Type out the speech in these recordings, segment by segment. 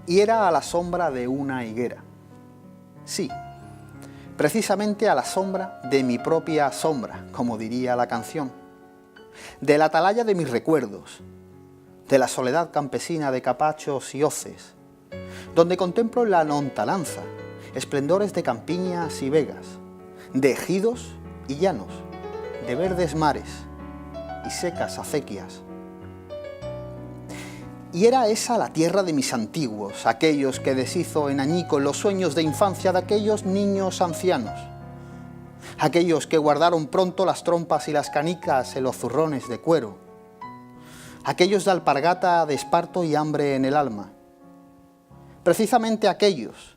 y era a la sombra de una higuera. Sí, precisamente a la sombra de mi propia sombra, como diría la canción, de la atalaya de mis recuerdos, de la soledad campesina de capachos y hoces, donde contemplo la lontananza, esplendores de campiñas y vegas, de ejidos y llanos, de verdes mares y secas acequias. Y era esa la tierra de mis antiguos, aquellos que deshizo en añicos los sueños de infancia de aquellos niños ancianos, aquellos que guardaron pronto las trompas y las canicas en los zurrones de cuero, aquellos de alpargata, de esparto y hambre en el alma, precisamente aquellos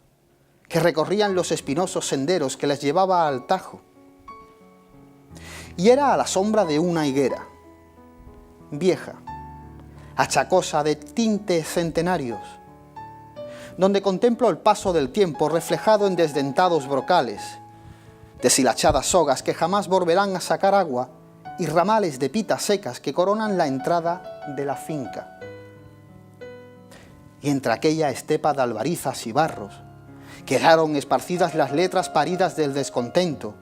que recorrían los espinosos senderos que les llevaba al Tajo. Y era a la sombra de una higuera, vieja, achacosa de tintes centenarios, donde contemplo el paso del tiempo reflejado en desdentados brocales, deshilachadas sogas que jamás volverán a sacar agua y ramales de pitas secas que coronan la entrada de la finca. Y entre aquella estepa de albarizas y barros, quedaron esparcidas las letras paridas del descontento,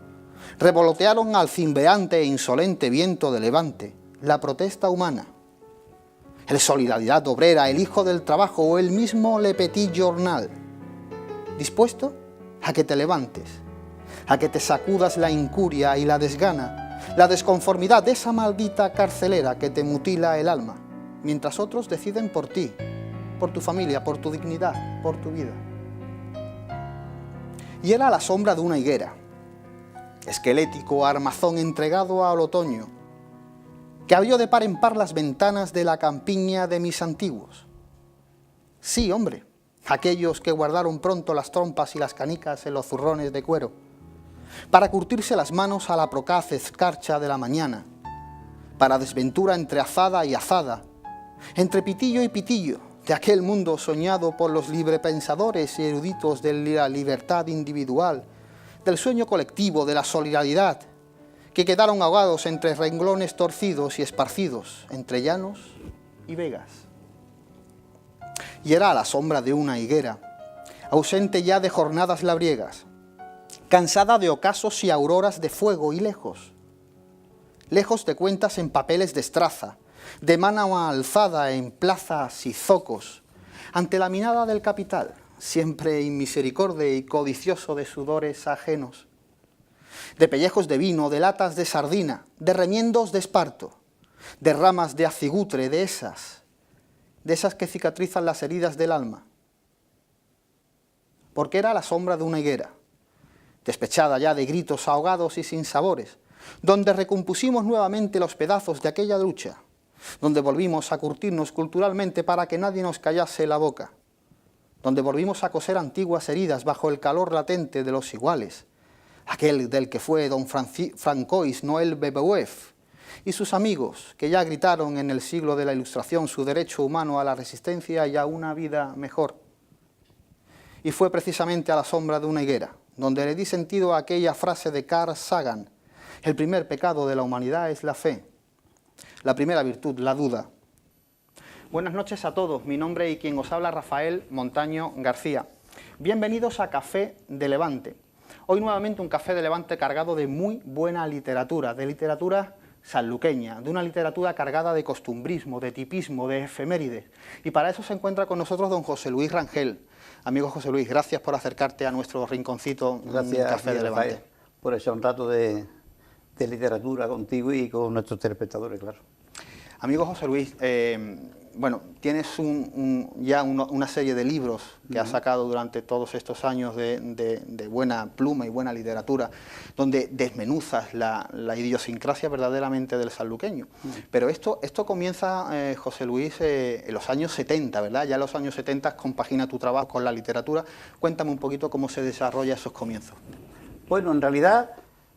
revolotearon al cimbeante e insolente viento de levante la protesta humana, el Solidaridad Obrera, el hijo del trabajo o el mismo Le Petit Journal, dispuesto a que te levantes, a que te sacudas la incuria y la desgana, la desconformidad de esa maldita carcelera que te mutila el alma, mientras otros deciden por ti, por tu familia, por tu dignidad, por tu vida. Y era a la sombra de una higuera, esquelético armazón entregado al otoño, que abrió de par en par las ventanas de la campiña de mis antiguos. Sí, hombre, aquellos que guardaron pronto las trompas y las canicas en los zurrones de cuero, para curtirse las manos a la procaz escarcha de la mañana, para desventura entre azada y azada, entre pitillo y pitillo, de aquel mundo soñado por los librepensadores y eruditos de la libertad individual, del sueño colectivo, de la solidaridad, que quedaron ahogados entre renglones torcidos y esparcidos, entre llanos y vegas. Y era a la sombra de una higuera, ausente ya de jornadas labriegas, cansada de ocasos y auroras de fuego y lejos de cuentas en papeles de estraza, de mano alzada en plazas y zocos, ante la mirada del capital, siempre inmisericorde y codicioso de sudores ajenos, de pellejos de vino, de latas de sardina, de remiendos de esparto, de ramas de acigutre, de esas que cicatrizan las heridas del alma. Porque era la sombra de una higuera, despechada ya de gritos ahogados y sin sabores, donde recompusimos nuevamente los pedazos de aquella lucha, donde volvimos a curtirnos culturalmente para que nadie nos callase la boca, donde volvimos a coser antiguas heridas bajo el calor latente de los iguales, aquel del que fue don Francois Noël Babeuf y sus amigos, que ya gritaron en el siglo de la Ilustración su derecho humano a la resistencia y a una vida mejor. Y fue precisamente a la sombra de una higuera, donde le di sentido a aquella frase de Carl Sagan: el primer pecado de la humanidad es la fe, la primera virtud, la duda. Buenas noches a todos, mi nombre y quien os habla, Rafael Montaño García. Bienvenidos a Café de Levante. Hoy nuevamente un Café de Levante cargado de muy buena literatura, de literatura sanluqueña, de una literatura cargada de costumbrismo, de tipismo, de efemérides. Y para eso se encuentra con nosotros don José Luis Rangel. Amigo José Luis, gracias por acercarte a nuestro rinconcito. Gracias, Café de Levante. Rafael, por echar un rato de literatura contigo y con nuestros telespectadores, claro. Amigo José Luis, bueno, tienes ya una serie de libros que has sacado durante todos estos años de buena pluma y buena literatura, donde desmenuzas la idiosincrasia verdaderamente del sanluqueño. Pero esto comienza, José Luis, en los años 70, ¿verdad? Ya en los años 70 compagina tu trabajo con la literatura. Cuéntame un poquito cómo se desarrolla esos comienzos. Bueno, en realidad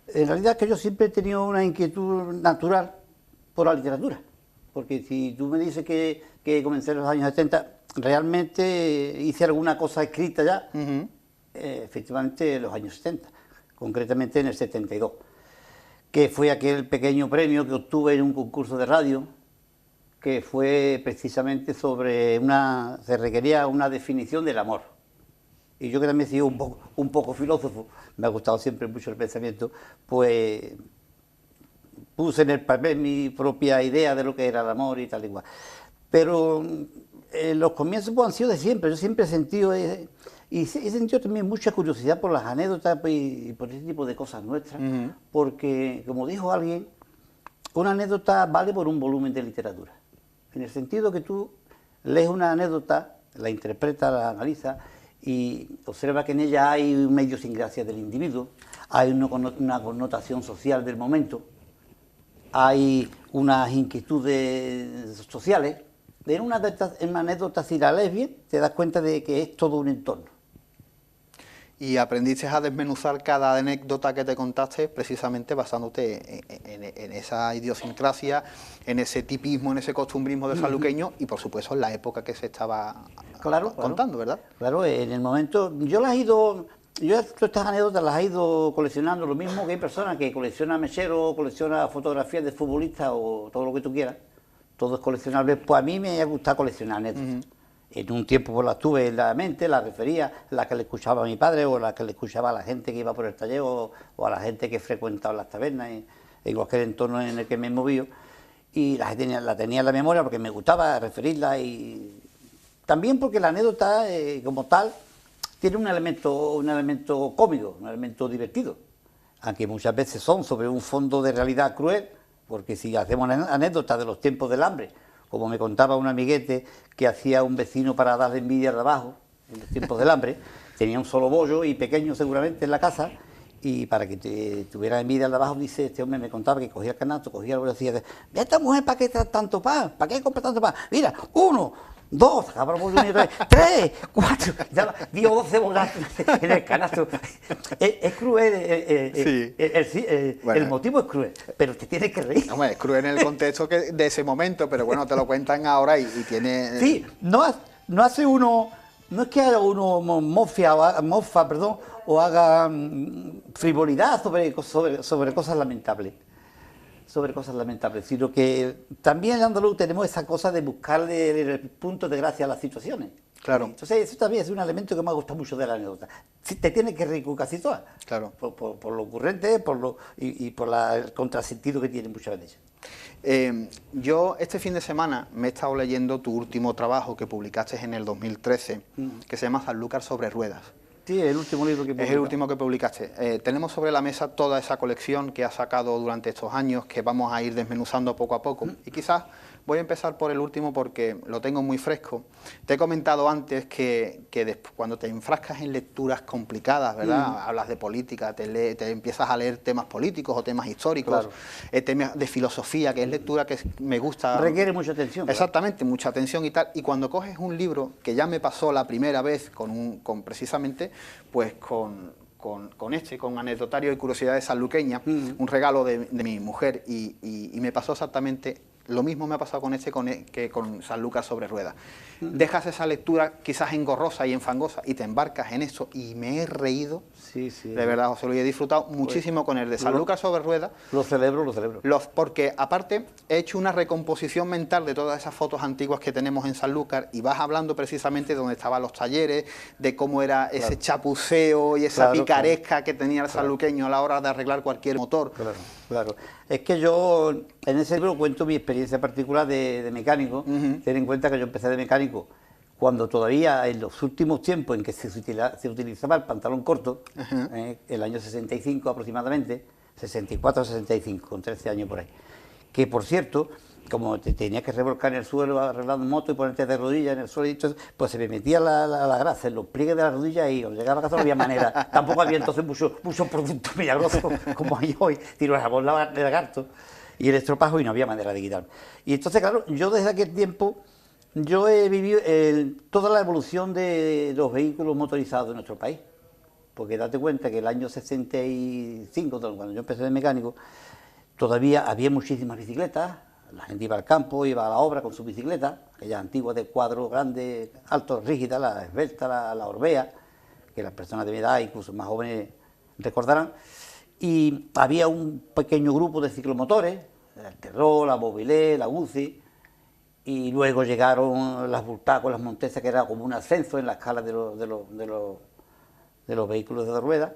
es que yo siempre he tenido una inquietud natural por la literatura. Porque si tú me dices que comencé en los años 70, realmente hice alguna cosa escrita ya, efectivamente en los años 70, concretamente en el 72, que fue aquel pequeño premio que obtuve en un concurso de radio, que fue precisamente sobre se requería una definición del amor. Y yo que también he sido un poco filósofo, me ha gustado siempre mucho el pensamiento, pues puse en el papel mi propia idea de lo que era el amor y tal y cual. Pero los comienzos pues, han sido de siempre, yo siempre he sentido, y he sentido también mucha curiosidad por las anécdotas y por ese tipo de cosas nuestras, porque, como dijo alguien, una anécdota vale por un volumen de literatura. En el sentido que tú lees una anécdota, la interpretas, la analizas y observas que en ella hay una idiosincrasia del individuo, hay una connotación social del momento, hay unas inquietudes sociales. En una anécdota, si la lees bien, te das cuenta de que es todo un entorno. Y aprendiste a desmenuzar cada anécdota que te contaste precisamente basándote en esa idiosincrasia, en ese tipismo, en ese costumbrismo de sanluqueño y por supuesto en la época que se estaba contando, ¿verdad? Claro, en el momento, yo estas anécdotas las he ido coleccionando, lo mismo que hay personas que coleccionan mecheros, coleccionan fotografías de futbolistas o todo lo que tú quieras, todo es coleccionable, pues a mí me ha gustado coleccionar anécdotas. En un tiempo pues las tuve en la mente, las refería, las que le escuchaba a mi padre o las que le escuchaba a la gente que iba por el taller o a la gente que frecuentaba las tabernas en cualquier entorno en el que me he movido. Y la tenía en la memoria porque me gustaba referirla y también porque la anécdota como tal tiene un elemento cómico, un elemento divertido, aunque muchas veces son sobre un fondo de realidad cruel, porque si hacemos anécdotas de los tiempos del hambre, como me contaba un amiguete que hacía un vecino para darle envidia de abajo, en los tiempos del hambre, tenía un solo bollo y pequeño seguramente en la casa, y para que tuviera envidia de abajo, dice, este hombre me contaba que cogía el canasto, cogía el bollo y decía, esta mujer, ¿para qué trae tanto pan? ¿Para qué compra tanto pan? Mira, 1, 2, sacaba el bollo y 3, 4, dio 12 bolazos en el canasto. Es cruel, el motivo es cruel, pero te tienes que reír. Hombre, es cruel en el contexto de ese momento, pero bueno, te lo cuentan ahora y tiene... Sí, no hace uno, no es que haga uno mofa, o haga frivolidad sobre cosas lamentables. Sobre cosas lamentables, sino que también en andaluz tenemos esa cosa de buscarle el punto de gracia a las situaciones. Claro. Entonces eso también es un elemento que me ha gustado mucho de la anécdota. Te tiene que reír con casi todas. Claro. Por lo ocurrente y por el contrasentido que tiene muchas veces. Yo este fin de semana me he estado leyendo tu último trabajo que publicaste en el 2013, que se llama Sanlúcar sobre ruedas. Sí, el último libro que publicaste. Es el último que publicaste. Tenemos sobre la mesa toda esa colección que has sacado durante estos años, que vamos a ir desmenuzando poco a poco. Y quizás voy a empezar por el último porque lo tengo muy fresco. Te he comentado antes que cuando te enfrascas en lecturas complicadas, ¿verdad? Hablas de política, te empiezas a leer temas políticos o temas históricos, temas de filosofía, que es lectura que me gusta. Requiere mucha atención. Exactamente, mucha atención y tal. Y cuando coges un libro, que ya me pasó la primera vez precisamente, pues con Anecdotario y Curiosidades Sanluqueñas, un regalo de mi mujer, y me pasó exactamente lo mismo me ha pasado con que con Sanlúcar sobre ruedas. Dejas esa lectura quizás engorrosa y enfangosa y te embarcas en eso y me he reído. Sí, sí. De verdad, José Luis, he disfrutado muchísimo con el de Sanlúcar sobre ruedas. Lo celebro. Porque aparte he hecho una recomposición mental de todas esas fotos antiguas que tenemos en Sanlúcar y vas hablando precisamente de dónde estaban los talleres, de cómo era ese chapuceo y esa picaresca que tenía el sanluqueño a la hora de arreglar cualquier motor. Claro. Es que yo en ese libro cuento mi experiencia particular de mecánico. Ten en cuenta que yo empecé de mecánico cuando todavía en los últimos tiempos en que se utilizaba el pantalón corto, el año 65 aproximadamente, 64-65, con 13 años por ahí. Que por cierto, como te tenías que revolcar en el suelo arreglando moto y ponerte de rodillas en el suelo, y entonces, pues se me metía la grasa en los pliegues de la rodilla y cuando llegaba a casa no había manera. Tampoco había entonces muchos productos milagrosos como hay hoy, tiro el jabón de lagarto y el estropajo y no había manera de quitarme. Y entonces, claro, yo desde aquel tiempo, yo he vivido toda la evolución de los vehículos motorizados de nuestro país. Porque date cuenta que el año 65, cuando yo empecé de mecánico, todavía había muchísimas bicicletas. La gente iba al campo, iba a la obra con su bicicleta, aquellas antiguas de cuadro grande, alto, rígida, la esbelta, la Orbea, que las personas de mi edad, incluso más jóvenes, recordarán. Y había un pequeño grupo de ciclomotores, el Terror, la Mobilé, la UCI, y luego llegaron las Bultaco, las Montesa, que era como un ascenso en la escala de los vehículos de dos ruedas,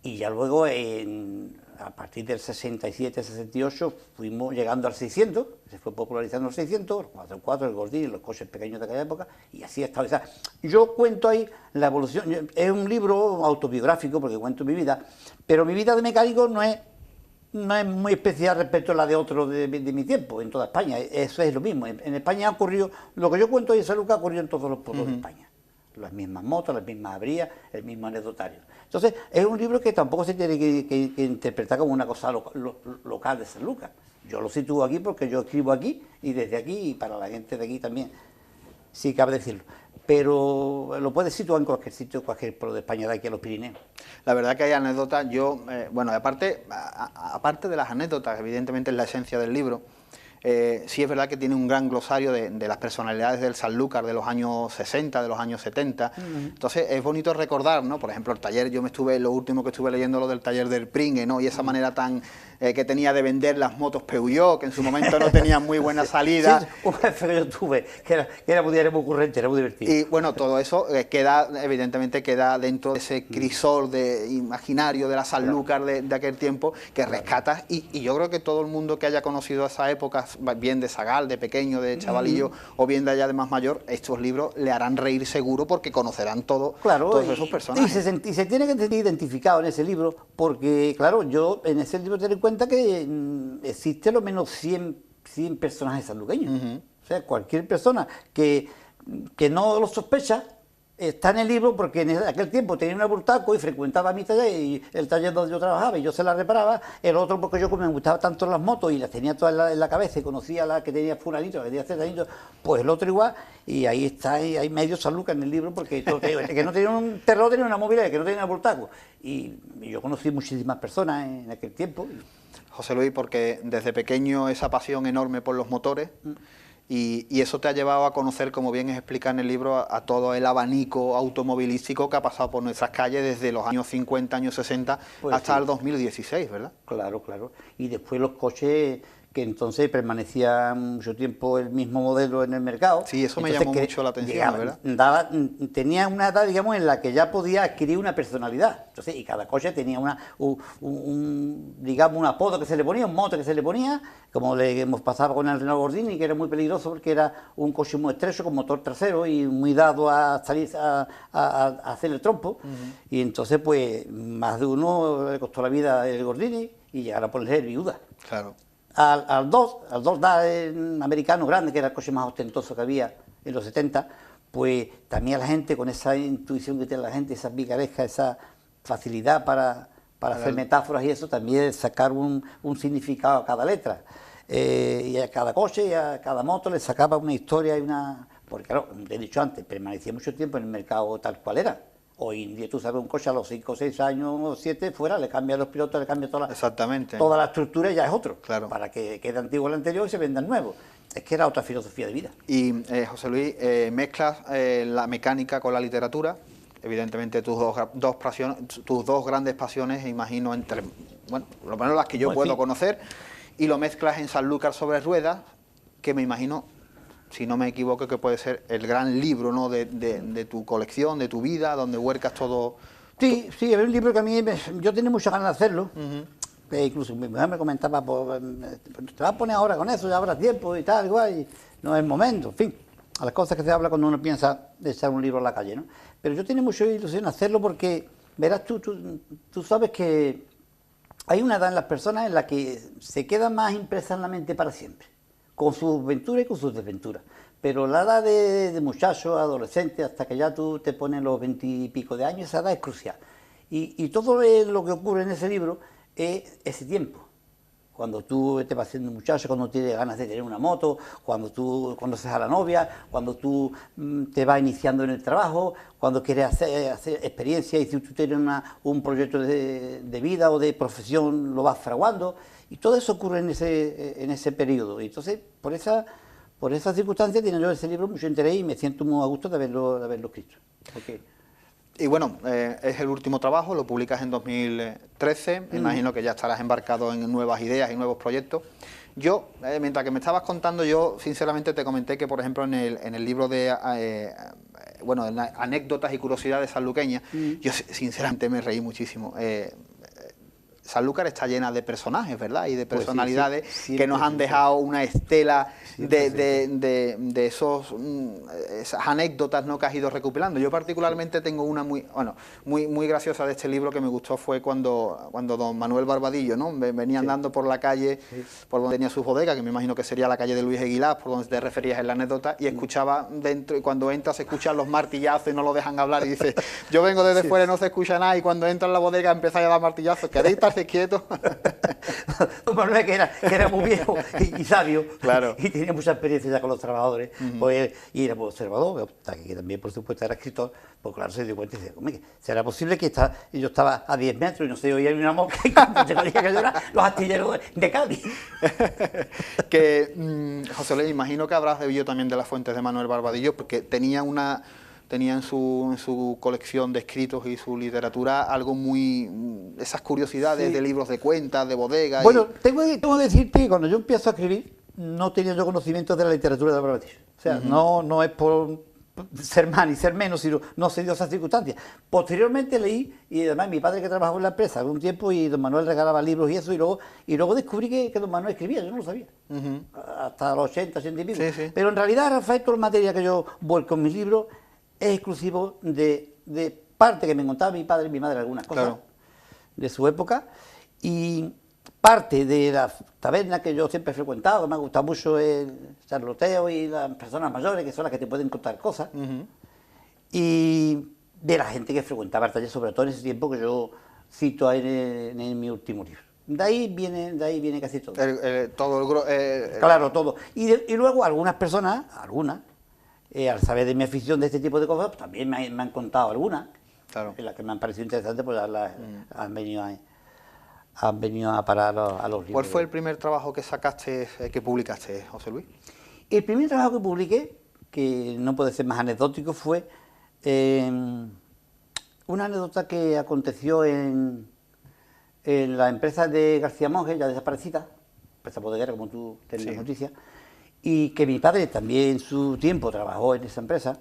y ya luego a partir del 67, 68 fuimos llegando al 600, se fue popularizando el 600, el 4x4, el Gordini, los coches pequeños de aquella época, y así ha estado. O sea, yo cuento ahí la evolución, es un libro autobiográfico porque cuento mi vida, pero mi vida de mecánico no es muy especial respecto a la de otros de mi tiempo, en toda España, eso es lo mismo. En España ha ocurrido, lo que yo cuento ahí en San Lucas ha ocurrido en todos los pueblos de España. Las mismas motos, las mismas averías, el mismo anecdotario. Entonces, es un libro que tampoco se tiene que interpretar como una cosa local de San Lucas. Yo lo sitúo aquí porque yo escribo aquí, y desde aquí, y para la gente de aquí también, sí cabe decirlo. Pero lo puedes situar en cualquier sitio, cualquier pueblo de España, de aquí a los Pirineos. La verdad que hay anécdotas, bueno, aparte de las anécdotas, evidentemente es la esencia del libro. Sí es verdad que tiene un gran glosario de las personalidades del Sanlúcar de los años 60, de los años 70. Entonces es bonito recordar, ¿no? Por ejemplo, el taller, lo último que estuve leyendo, lo del taller del Pringue, ¿no? Y esa manera tan que tenía de vender las motos Peugeot, que en su momento no tenían muy buena salida. Sí, un jefe que yo tuve, que era muy ocurrente, era muy divertido. Y bueno, todo eso evidentemente queda dentro de ese crisol imaginario de la Sanlúcar de aquel tiempo, que rescatas, y yo creo que todo el mundo que haya conocido esa época, bien de Sagal, de pequeño, de chavalillo, o bien de allá de más mayor, estos libros le harán reír seguro porque conocerán todos esos personajes. Y se tiene que sentir identificado en ese libro, porque claro, yo en ese libro ten en cuenta que existe lo menos 100 personajes sanluqueños. O sea, cualquier persona que no lo sospecha está en el libro, porque en aquel tiempo tenía una Bultaco y frecuentaba mi taller, y el taller donde yo trabajaba y yo se la reparaba. El otro porque yo, como me gustaban tanto las motos y las tenía todas en la cabeza y conocía la que tenía fulanito, la que tenía cetanito, pues el otro igual, y ahí está, y hay medio San Lucas en el libro, porque todo, el que no tenía un terror tenía una movilidad, el que no tenía una Bultaco. Y yo conocí muchísimas personas en aquel tiempo. José Luis, porque desde pequeño esa pasión enorme por los motores, y eso te ha llevado a conocer, como bien explica en el libro, a todo el abanico automovilístico que ha pasado por nuestras calles desde los años 50, años 60, pues hasta el 2016, ¿verdad? Claro, claro. Y después los coches, que entonces permanecía mucho tiempo el mismo modelo en el mercado. Sí, eso me llamó mucho la atención, ¿verdad? Tenía una edad, digamos, en la que ya podía adquirir una personalidad. Entonces, y cada coche tenía digamos, un apodo que se le ponía, un mote que se le ponía, como le hemos pasado con el Renault Gordini, que era muy peligroso porque era un coche muy estrecho con motor trasero y muy dado a salir a hacer el trompo. Y entonces, pues, más de uno le costó la vida el Gordini y llegar a poner el Viuda. Claro. Al 2 americano grande, que era el coche más ostentoso que había en los 70, pues también la gente, con esa intuición que tiene la gente, esa picaresca, esa facilidad para hacer metáforas y eso, también sacar un significado a cada letra. Y a cada coche y a cada moto le sacaba una historia y una... Porque claro, te he dicho antes, permanecía mucho tiempo en el mercado tal cual era. Hoy en día tú sabes un coche a los 5, 6 años o 7 fuera, le cambia los pilotos, le cambia toda la estructura y ya es otro. Claro. Para que quede antiguo el anterior y se venda el nuevo. Es que era otra filosofía de vida. Y José Luis, mezclas la mecánica con la literatura. Evidentemente tus dos grandes pasiones, imagino, bueno, por lo menos las que yo puedo conocer, y lo mezclas en Sanlúcar sobre ruedas, que me imagino, si no me equivoco, que puede ser el gran libro, ¿no?, de tu colección, de tu vida, donde huercas todo. Sí, es un libro que a mí, yo tenía muchas ganas de hacerlo. Incluso mi mujer me comentaba, pues, te vas a poner ahora con eso, ya habrá tiempo y tal, igual, y no es el momento, en fin, a las cosas que se habla cuando uno piensa de echar un libro a la calle, ¿no? Pero yo tenía mucha ilusión hacerlo porque, verás, tú sabes que hay una edad en las personas en la que se queda más impresa en la mente para siempre, con sus venturas y con sus desventuras. Pero la edad de muchacho, adolescente, hasta que ya tú te pones los 20 y pico de años, esa edad es crucial. Y todo lo que ocurre en ese libro es ese tiempo. Cuando tú te vas haciendo muchacho, cuando tienes ganas de tener una moto, cuando tú conoces a la novia, cuando tú te vas iniciando en el trabajo, cuando quieres hacer experiencia y si tú tienes un proyecto de vida o de profesión, lo vas fraguando. Y todo eso ocurre en ese periodo. Y entonces, por esa circunstancia, tiene yo ese libro mucho interés y me siento muy a gusto de haberlo escrito. Okay. Y bueno, es el último trabajo, lo publicas en 2013, me imagino que ya estarás embarcado en nuevas ideas y nuevos proyectos. Yo, mientras que me estabas contando, yo sinceramente te comenté que, por ejemplo, en el libro de bueno, en anécdotas y curiosidades sanluqueñas, yo sinceramente me reí muchísimo. Sanlúcar está llena de personajes, ¿verdad? Y de personalidades que nos han dejado una estela de esos, esas anécdotas, ¿no?, que has ido recopilando. Yo particularmente tengo una muy graciosa de este libro que me gustó, fue cuando don Manuel Barbadillo, ¿no?, venía andando por la calle, por donde tenía su bodega, que me imagino que sería la calle de Luis Aguilar, por donde te referías en la anécdota, y escuchaba dentro, y cuando entra se escuchan los martillazos y no lo dejan hablar, y dice, yo vengo desde fuera y no se escucha nada, y cuando entra en la bodega empieza a dar martillazos, ¿queréis estar quieto? Don Manuel, que era muy viejo y sabio, claro, y tenía mucha experiencia ya con los trabajadores, pues, y era muy observador, que también por supuesto era escritor, pues claro, se dio cuenta y dice, ¿será posible que yo estaba a 10 metros y no se oía ni una mosca y cuando se veía que llorar los astilleros de Cádiz? Que, José Luis, imagino que habrás bebido también de las fuentes de Manuel Barbadillo, porque tenía en su colección de escritos y su literatura algo esas curiosidades de libros de cuentas, de bodega. Bueno, tengo que decirte que cuando yo empiezo a escribir, no tenía yo conocimientos de la literatura de Barbadillo. O sea, no es por ser más ni ser menos, sino no se dio esas circunstancias. Posteriormente leí, y además mi padre, que trabajó en la empresa algún tiempo, y don Manuel regalaba libros y eso, y luego descubrí que don Manuel escribía, yo no lo sabía. Hasta los 80 y pico. Sí. Pero en realidad, Rafael, toda la materia que yo vuelco en mis libros es exclusivo de parte que me contaba mi padre y mi madre algunas cosas de su época, y parte de la taberna que yo siempre he frecuentado, que me ha gustado mucho el charloteo y las personas mayores, que son las que te pueden contar cosas, y de la gente que frecuentaba el taller, sobre todo en ese tiempo que yo cito ahí en mi último libro. De ahí viene casi todo. Claro, todo. Y luego algunas personas, al saber de mi afición de este tipo de cosas, pues también me han contado algunas, en las que me han parecido interesantes, pues han venido a parar a los libros. ¿Cuál fue el primer trabajo que sacaste, que publicaste, José Luis? El primer trabajo que publiqué, que no puede ser más anecdótico, fue una anécdota que aconteció en la empresa de García Monge, ya desaparecida, empresa bodeguera, como tú tenías noticias, y que mi padre también en su tiempo trabajó en esa empresa,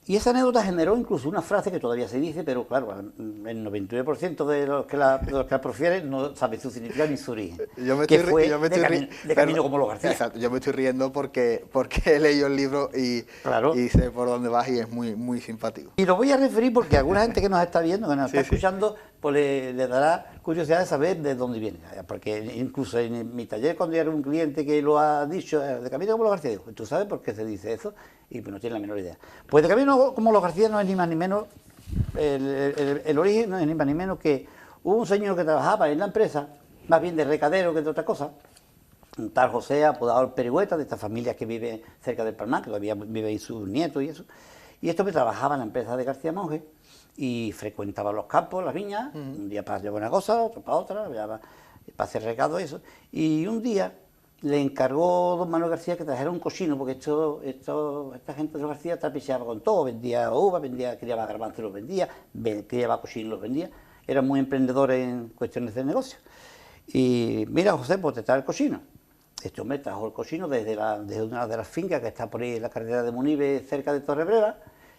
y esa anécdota generó incluso una frase que todavía se dice, pero claro, el 99% de los que la profieren no sabe su significado ni su origen. De camino como los García. Exacto, yo me estoy riendo porque he leído el libro y sé por dónde vas, y es muy simpático. Y lo voy a referir porque a alguna gente que nos está viendo, que nos está escuchando, pues le dará curiosidad de saber de dónde viene. Porque incluso en mi taller, cuando hay algún cliente que lo ha dicho, de camino como los García, digo, ¿tú sabes por qué se dice eso? Y pues no tiene la menor idea. Pues de camino como los García no es ni más ni menos, el origen no es ni más ni menos que un señor que trabajaba en la empresa, más bien de recadero que de otra cosa, un tal José, apodado el Perigüeta, de esta familia que vive cerca del Palmar, que todavía vive ahí sus nietos y eso. Y esto que trabajaba en la empresa de García Monge y frecuentaba los campos, las viñas, un día para llevar una cosa, otro para otra, para hacer recado, eso. Y un día le encargó don Manuel García que trajera un cochino, porque esta gente de los García trapicheaba con todo, vendía uva, criaba garbanzos, los vendía, criaba cochinos, los vendía, era muy emprendedor en cuestiones de negocio. Y mira, José, pues te trae el cochino. Este hombre trajo el cochino desde una de las fincas que está por ahí en la carretera de Munive, cerca de Torrebreva,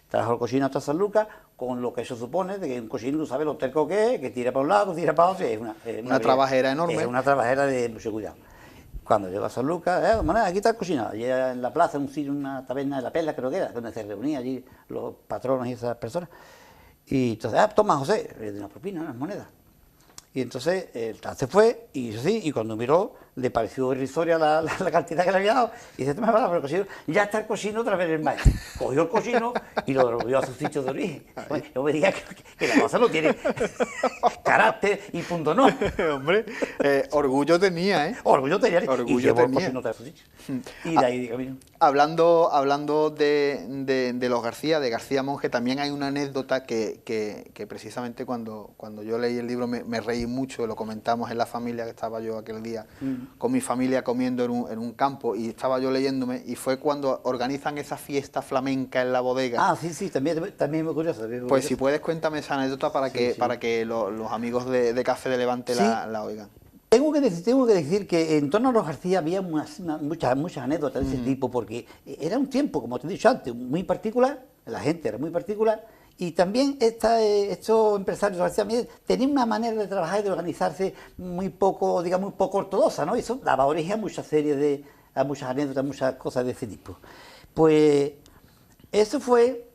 trajo el cochino hasta San Lucas, con lo que eso supone, de que un cochino, tú sabes lo terco que es, que tira para un lado, tira para otro, es una trabajera enorme. Es una trabajera de mucho cuidado. Cuando llegó a San Lucas, aquí está el cocinado. Allí en la plaza, un sitio, una taberna de la Perla, creo que era, donde se reunían allí los patronos y esas personas. Y entonces, toma, José, le dio una propina, unas monedas. Y entonces el tal se fue, y cuando miró, le pareció irrisoria la cantidad que le había dado, y dice, toma, para el cochino, ya está el cochino otra vez en el maestro. Cogió el cochino y lo devolvió a su sitio de origen. Bueno, no me digas que la cosa no tiene carácter y punto no. Hombre, orgullo tenía, ¿eh? Orgullo tenía, orgullo y llevó tenía. el cochino otra vez a su sitio. Y de ahí de camino. Hablando de los García, de García Monge, también hay una anécdota que precisamente cuando yo leí el libro me reí mucho, lo comentamos en la familia, que estaba yo aquel día con mi familia comiendo en un campo, y estaba yo leyéndome, y fue cuando organizan esa fiesta flamenca en la bodega. Ah, sí, también es muy curioso. Pues si puedes, cuéntame esa anécdota para que los amigos de Café de Levante la oigan. Tengo que decir que en torno a los García había muchas anécdotas de ese tipo, porque era un tiempo, como te he dicho antes, muy particular, la gente era muy particular, y también estos empresarios García Miguel tenían una manera de trabajar y de organizarse muy poco, digamos, muy poco ortodoxa, ¿no? Y eso daba origen a muchas series a muchas anécdotas, muchas cosas de ese tipo. Pues eso fue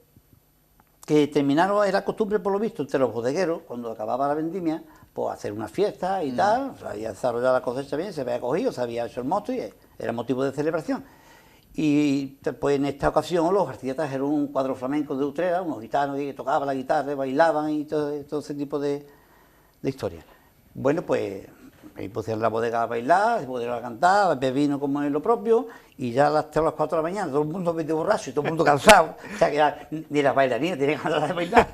que terminaron, era costumbre por lo visto entre los bodegueros, cuando acababa la vendimia, pues hacer una fiesta y tal, se había desarrollado la cosecha bien, se había cogido, se había hecho el mosto y era motivo de celebración. Y pues en esta ocasión los García trajeron un cuadro flamenco de Utrera, unos gitanos que tocaban la guitarra, bailaban y todo ese tipo de historias. Bueno, pues ahí pusieron la bodega a bailar, se pusieron a cantar, a beber vino como es lo propio, y ya a las 3 o las 4 de la mañana todo el mundo medio borracho y todo el mundo cansado, o sea que ya ni las bailarinas tenían ganas de bailar.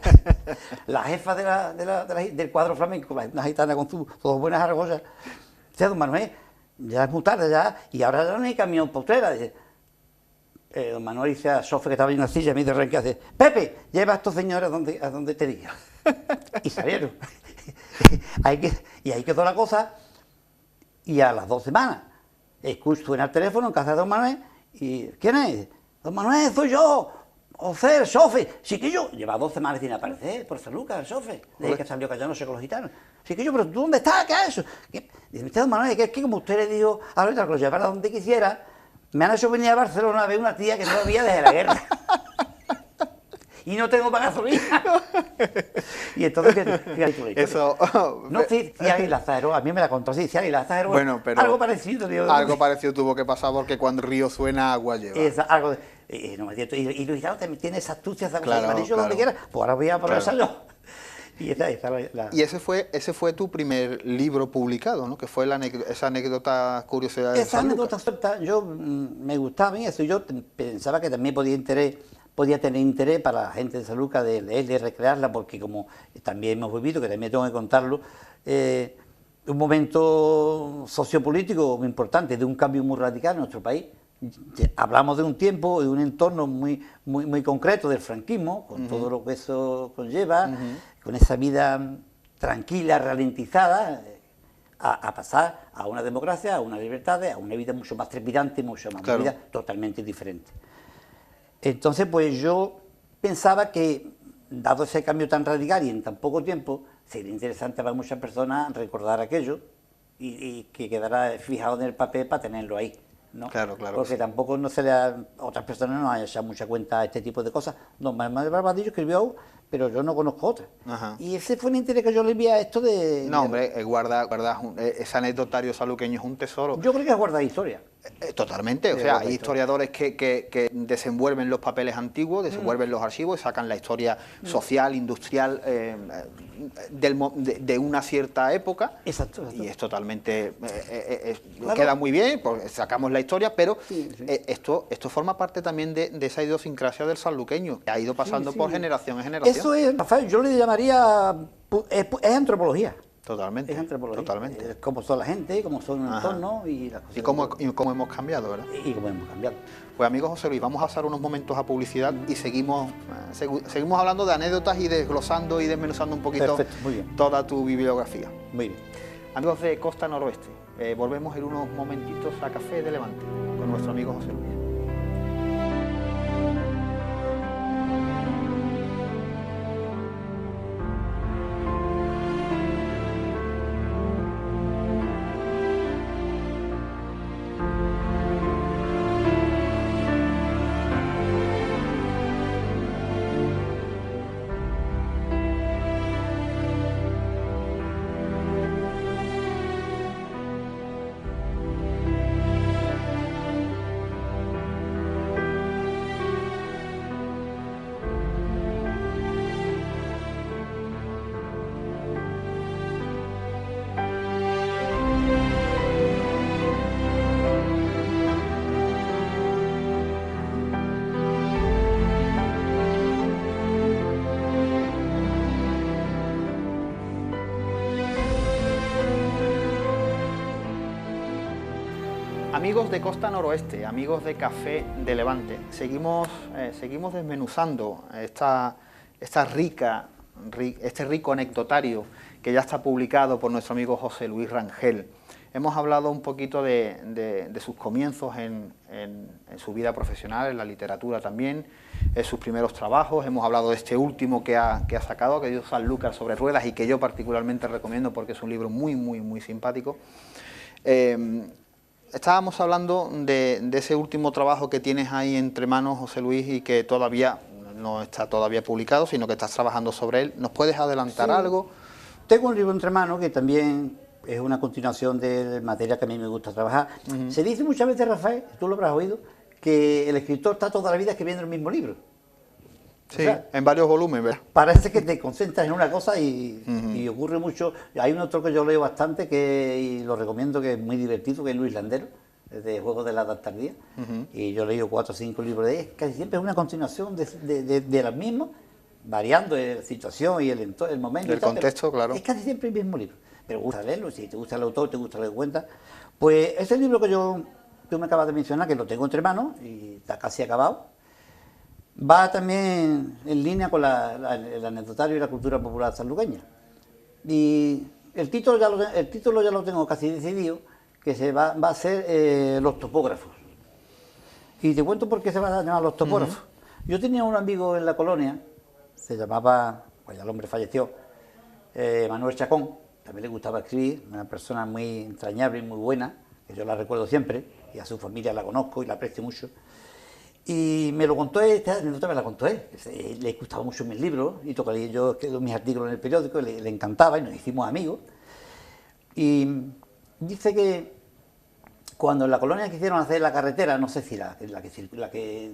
La jefa del cuadro flamenco, una gitana con sus buenas argollas, dice: don Manuel, ya es muy tarde ya, y ahora ya no hay camión por Utrera. Dice, don Manuel dice a Sofe, que estaba en una silla, y me dice Renque, hace: Pepe, lleva a estos señores a donde te diga. Y salieron. Y ahí quedó la cosa. Y a las 2 semanas, escucho suena el teléfono en casa de don Manuel, y ¿quién es? Don Manuel, soy yo, José, el Sofe. Chiquillo, lleva 2 semanas sin aparecer por San Lucas, el Sofe, desde que salió callándose con los gitanos. Chiquillo, pero ¿tú dónde estás? ¿Qué es eso? Dice: don Manuel, que como usted le dijo ahorita que lo llevara donde quisiera, me han hecho venir a Barcelona a ver una tía que no había desde la guerra. Y no tengo para gasolina. Y entonces, fíjate, eso... No, sí, Águila Zahero, a mí me la contó así, sí, Águila Zahero, bueno, pero algo parecido. Tío. Algo parecido tuvo que pasar, porque cuando el río suena, agua lleva. Algo no me cierto. Y Luis Galo también tiene esa astucia, ¿sabes? Claro, Me han dicho donde quiera, pues ahora voy a aprovechar yo. Y Y ese fue tu primer libro publicado, ¿no? Que fue esa anécdota curiosidad de Esa San anécdota Lucas. suelta, yo me gustaba bien eso, yo pensaba que también podía tener interés para la gente de San Lucas de leerla y recrearla, porque como también hemos vivido, que también tengo que contarlo, un momento sociopolítico muy importante, de un cambio muy radical en nuestro país. Hablamos de un tiempo, de un entorno muy concreto del franquismo, con todo lo que eso conlleva, con esa vida tranquila, ralentizada, a pasar a una democracia, a unas libertades, a una vida mucho más trepidante, mucho más una vida totalmente diferente. Entonces, pues yo pensaba que, dado ese cambio tan radical y en tan poco tiempo, sería interesante para muchas personas recordar aquello y que quedara fijado en el papel para tenerlo ahí, ¿no? Claro. Porque tampoco a otras personas no han echado mucha cuenta a este tipo de cosas. Don Manuel Barbadillo escribió, pero yo no conozco otras. Y ese fue el interés que yo le vi a esto de... No, hombre, ese anecdotario saluqueño es un tesoro. Yo creo que es guardar historia. Totalmente, o sea, hay historiadores que desenvuelven los papeles antiguos, desenvuelven los archivos y sacan la historia social, industrial de una cierta época. Exacto. Y es totalmente, queda muy bien, pues sacamos la historia, pero esto forma parte también de esa idiosincrasia del sanluqueño, que ha ido pasando por generación en generación. Eso es, Rafael, yo le llamaría, es antropología. Totalmente. Es antropología. Totalmente. Cómo son la gente, cómo son el entorno y las cosas. Y cómo hemos cambiado, ¿verdad? Y cómo hemos cambiado. Pues amigo José Luis, vamos a hacer unos momentos a publicidad y seguimos hablando de anécdotas y desglosando y desmenuzando un poquito toda tu bibliografía. Muy bien. Amigos de Costa Noroeste, volvemos en unos momentitos a Café de Levante con nuestro amigo José Luis. Amigos de Costa Noroeste, amigos de Café de Levante, seguimos desmenuzando este rico anecdotario que ya está publicado por nuestro amigo José Luis Rangel. hemos hablado un poquito de sus comienzos en su vida profesional, en la literatura también, en sus primeros trabajos. Hemos hablado de este último que ha sacado, que es Sanlúcar sobre ruedas, y que yo particularmente recomiendo porque es un libro muy simpático. Estábamos hablando de ese último trabajo que tienes ahí entre manos, José Luis, y que todavía no está publicado, sino que estás trabajando sobre él. ¿Nos puedes adelantar algo? Tengo un libro entre manos que también es una continuación de materia que a mí me gusta trabajar. Se dice muchas veces, Rafael, tú lo habrás oído, que el escritor está toda la vida escribiendo el mismo libro. Sí, o sea, en varios volúmenes, ¿verdad? Parece que te concentras en una cosa y ocurre mucho. Hay un otro que yo leo bastante y lo recomiendo, que es muy divertido, que es Luis Landero, de Juegos de la Edad Tardía, y yo he leído 4 o 5 libros de él. Casi siempre es una continuación de las mismas, variando la situación y el momento. El contexto, claro. Es casi siempre el mismo libro, pero gusta leerlo, si te gusta el autor, te gusta lo que cuenta. Pues ese libro que tú me acabas de mencionar, que lo tengo entre manos y está casi acabado, va también en línea con el anecdotario y la cultura popular sanluqueña. Y el título ya lo tengo casi decidido, que va a ser Los topógrafos. Y te cuento por qué se van a llamar Los topógrafos. Yo tenía un amigo en la colonia, se llamaba, pues ya el hombre falleció, Manuel Chacón, también le gustaba escribir, una persona muy entrañable y muy buena, que yo la recuerdo siempre, y a su familia la conozco y la aprecio mucho. Y me lo contó él, esta anécdota me la contó él. Le gustaba mucho mis libros, y yo escribo mis artículos en el periódico, le encantaba y nos hicimos amigos. Y dice que cuando en la colonia quisieron hacer la carretera, no sé si la que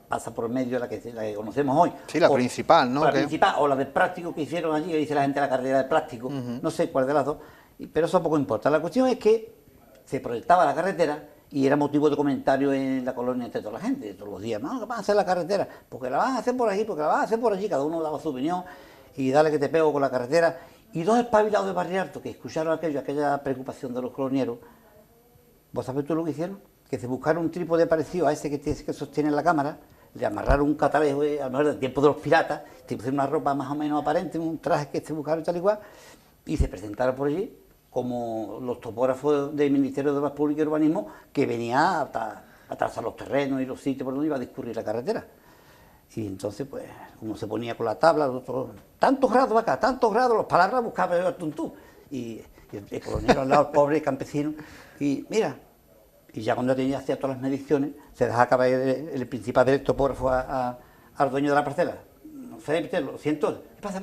pasa por medio, la que conocemos hoy. Sí, la principal, ¿no? La principal, o la del plástico que hicieron allí, que dice la gente la carretera de plástico, no sé cuál de las dos, pero eso poco importa. La cuestión es que se proyectaba la carretera y era motivo de comentario en la colonia entre toda la gente, todos los días, no, que van a hacer la carretera, porque la van a hacer por aquí, porque la van a hacer por allí, cada uno daba su opinión, y dale que te pego con la carretera. Y 2 espabilados de Barrio Alto que escucharon aquella preocupación de los colonieros, ¿vos sabés tú lo que hicieron? Que se buscaron un trípode parecido a ese que sostiene la cámara, le amarraron un catalejo, a lo mejor del tiempo de los piratas, te pusieron una ropa más o menos aparente, un traje que se buscaron tal y cual, y se presentaron por allí como los topógrafos del Ministerio de Obras Públicas y Urbanismo, que venía a trazar los terrenos y los sitios por donde iba a discurrir la carretera. Y entonces, pues, uno se ponía con la tabla, el otro, tantos grados acá, tantos grados, las palabras buscaba el tuntú. Y el coloniero al lado, el pobre campesino, y mira, y ya cuando tenía hacía todas las mediciones, se dejaba caer el principal del topógrafo al dueño de la parcela. No sé, lo siento, ¿qué pasa?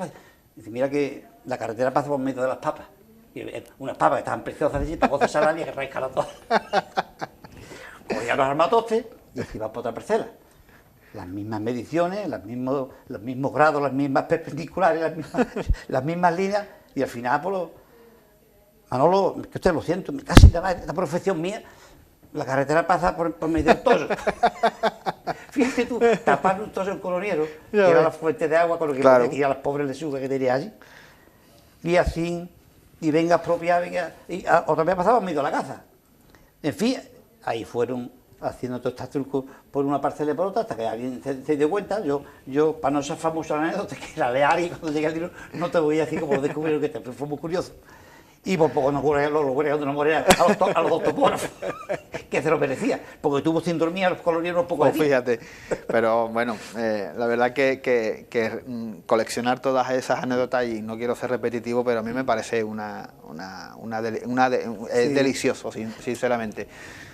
Dice, mira que la carretera pasa por medio de las papas. Y unas papas que estaban preciosas de allí, para goces a que raízcalas todas. Cogía los armatostes y se iba por otra parcela. Las mismas mediciones, los mismos grados, las mismas perpendiculares, las mismas líneas, y al final, pues, Manolo, que usted lo siento, casi esta profesión mía, la carretera pasa por medio del toyo. Fíjate tú, tapar un toyo en coloniero, que era la fuente de agua con lo que ir a las pobres lechugas que tenía allí. Y así, y venga propia, y otra vez pasaba medio a la casa. En fin, ahí fueron haciendo todos estos trucos por una parcela y por otra, hasta que alguien se dio cuenta. Yo para no ser famoso la anécdota, que la lear y cuando llegué al libro, no te voy a decir cómo lo descubrieron, que fue muy curioso. Y por poco no ocurre lo cuando no morían a los 2 topógrafos, que se lo merecía, porque tuvo sin dormir a los colonieros poco de tiempo. Fíjate, pero bueno, la verdad que coleccionar todas esas anécdotas, y no quiero ser repetitivo, pero a mí me parece delicioso, sinceramente.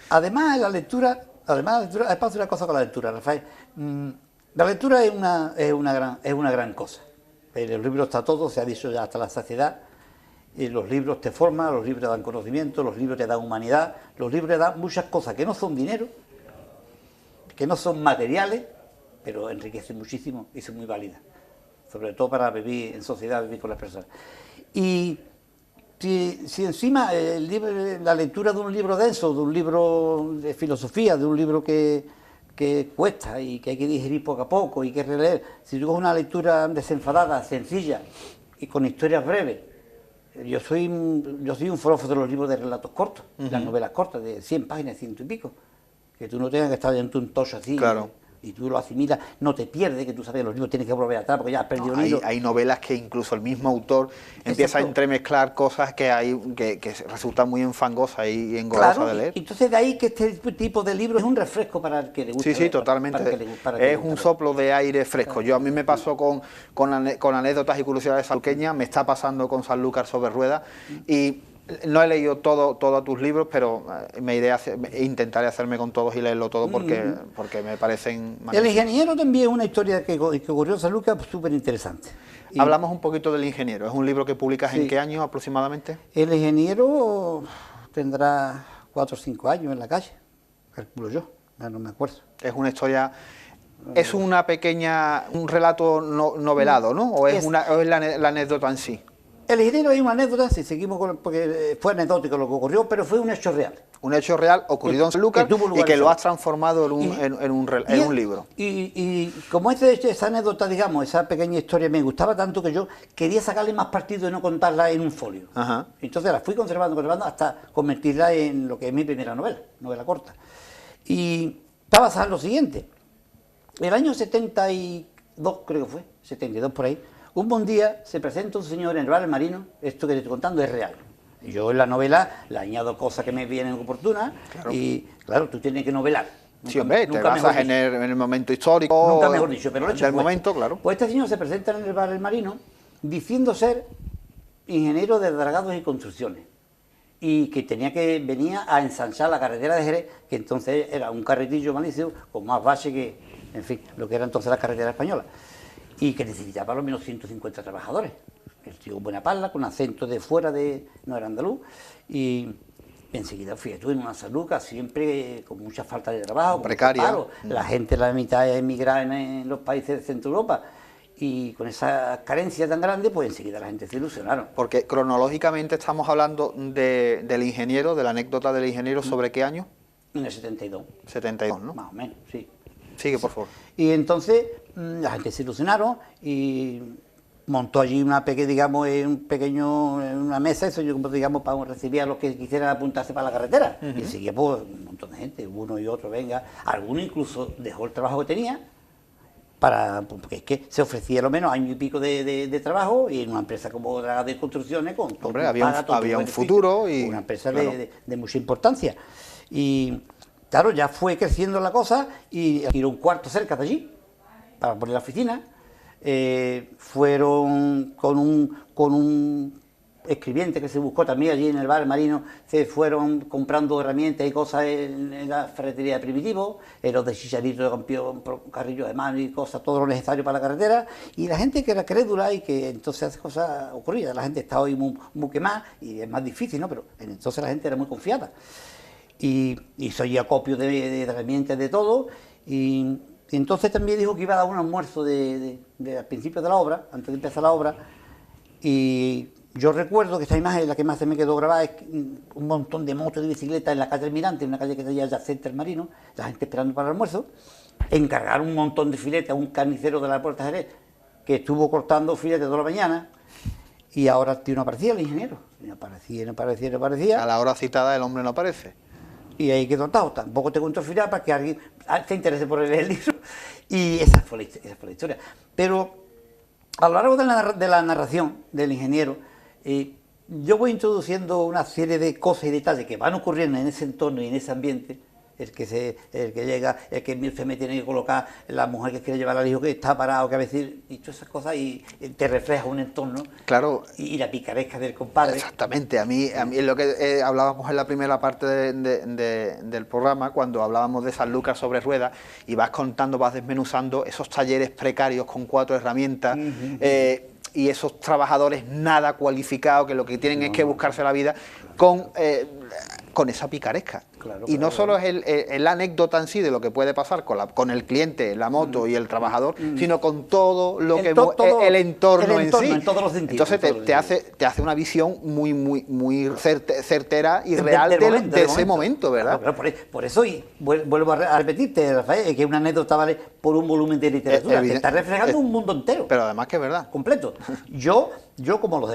Además, la lectura, pasa una cosa con la lectura, Rafael. La lectura es una gran cosa. En el libro está todo, se ha dicho ya hasta la saciedad. Y los libros te forman, los libros te dan conocimiento, los libros te dan humanidad, los libros te dan muchas cosas que no son dinero, que no son materiales, pero enriquecen muchísimo y son muy válidas. Sobre todo para vivir en sociedad, vivir con las personas. Y si encima la lectura de un libro denso, de un libro de filosofía, de un libro que cuesta y que hay que digerir poco a poco y que releer, si tú coges una lectura desenfadada, sencilla y con historias breves. Yo soy un forofo de los libros de relatos cortos, las novelas cortas de 100 páginas, 100 y pico, que tú no tengas que estar en un tocho así, claro, y tú lo asimilas, no te pierdes, que tú sabes, los libros tienes que volver atrás porque ya has perdido el hilo. Hay novelas que incluso el mismo autor empieza a entremezclar cosas que resultan muy enfangosas y engorrosas de leer. Entonces de ahí que este tipo de libro es un refresco para el que le gusta. Sí, totalmente. Es un soplo de aire fresco. A mí me pasó con anécdotas y curiosidades sanluqueñas, me está pasando con Sanlúcar sobre ruedas, y no he leído todos tus libros, pero intentaré hacerme con todos y leerlo todo porque me parecen magníficos. El ingeniero también es una historia que ocurrió en Sanlúcar súper interesante. Hablamos un poquito del ingeniero. ¿Es un libro que publicas en qué año aproximadamente? El ingeniero tendrá 4 o 5 años en la calle, calculo yo, ya no me acuerdo. Es una historia... Es un relato novelado, ¿no? ¿O es la anécdota en sí? El ingeniero es una anécdota, si seguimos porque fue anecdótico lo que ocurrió, pero fue un hecho real. Un hecho real ocurrido en Sanlúcar y que lo has transformado en un libro. Y como esa anécdota, digamos, esa pequeña historia me gustaba tanto que yo quería sacarle más partido y no contarla en un folio. Ajá. Entonces la fui conservando hasta convertirla en lo que es mi primera novela corta. Y está basada en lo siguiente. El año 72, creo que fue, 72 por ahí, un buen día se presenta un señor en el bar El Marino, esto que te estoy contando es real. Yo en la novela le añado cosas que me vienen oportunas y claro, tú tienes que novelar. Sí, hombre, te basas en el momento histórico. Nunca mejor dicho, pero lo he hecho. Del momento, claro. Pues este señor se presenta en el bar El Marino diciendo ser ingeniero de dragados y construcciones y que venía a ensanchar la carretera de Jerez, que entonces era un carretillo malísimo con más base que, en fin, lo que era entonces la carretera española, y que necesitaba al menos 150 trabajadores. El tío buena parla, con acento de fuera, no era andaluz, y enseguida fui en una Sanlúcar, siempre con mucha falta de trabajo, precaria. La gente, la mitad emigrada en los países de Centro Europa, y con esa carencia tan grande, pues enseguida la gente se ilusionaron. Porque cronológicamente estamos hablando del ingeniero, de la anécdota del ingeniero, ¿sobre qué año? En el 72. 72, ¿no? Más o menos, sí. Sigue, por favor. Y entonces la gente se ilusionaron y montó allí una mesa, eso yo, digamos, para recibir a los que quisieran apuntarse para la carretera. Y seguía pues un montón de gente, uno y otro, venga. Alguno incluso dejó el trabajo que tenía, porque es que se ofrecía lo menos año y pico de trabajo, y en una empresa como la de construcciones, con todo. Hombre, había un futuro y... Una empresa de mucha importancia. Y claro, ya fue creciendo la cosa y alquiló un cuarto cerca de allí para poner la oficina. Fueron con un escribiente que se buscó también allí en el bar Marino, se fueron comprando herramientas y cosas en la ferretería de Primitivo, los de chicharito de campeón, carrillos de mano y cosas, todo lo necesario para la carretera, y la gente que era crédula y que entonces hace cosas ocurridas. La gente está hoy muy quemada y es más difícil, ¿no? Pero entonces la gente era muy confiada. Y se oía acopio de herramientas, de todo, y entonces también dijo que iba a dar un almuerzo al principio de la obra, antes de empezar la obra, y yo recuerdo que esta imagen, la que más se me quedó grabada, es un montón de motos y bicicletas en la calle Almirante, una calle que se llama Yacente el Marino, la gente esperando para el almuerzo, encargaron un montón de filetes a un carnicero de la Puerta de Jerez, que estuvo cortando filetes toda la mañana, y ahora el tío no aparecía, el ingeniero, no aparecía. A la hora citada el hombre no aparece. Y ahí quedó atado. Tampoco te cuento el final para que alguien se interese por leer el libro. Y esa fue la historia. Pero a lo largo de la narración del ingeniero, yo voy introduciendo una serie de cosas y detalles que van ocurriendo en ese entorno y en ese ambiente. El que llega, el que se me tiene que colocar, la mujer que quiere llevar al hijo que está parado, que a veces, y todas esas cosas, y te refleja un entorno. Claro. Y la picaresca del compadre. Exactamente, a mí es lo que hablábamos en la primera parte del programa, cuando hablábamos de Sanlúcar sobre ruedas, y vas desmenuzando esos talleres precarios con 4 herramientas, y esos trabajadores nada cualificados que lo que tienen es que buscarse la vida con esa picaresca. Claro, y no solo es la anécdota en sí de lo que puede pasar con el cliente, la moto y el trabajador, sino con todo lo el entorno en sí. En todos los sentidos. Entonces te hace una visión muy certera y real de ese momento, ¿verdad? Claro, por eso, y vuelvo a repetirte, Rafael, que una anécdota vale por un volumen de literatura. Te está reflejando un mundo entero. Pero además que es verdad. Completo. Yo como los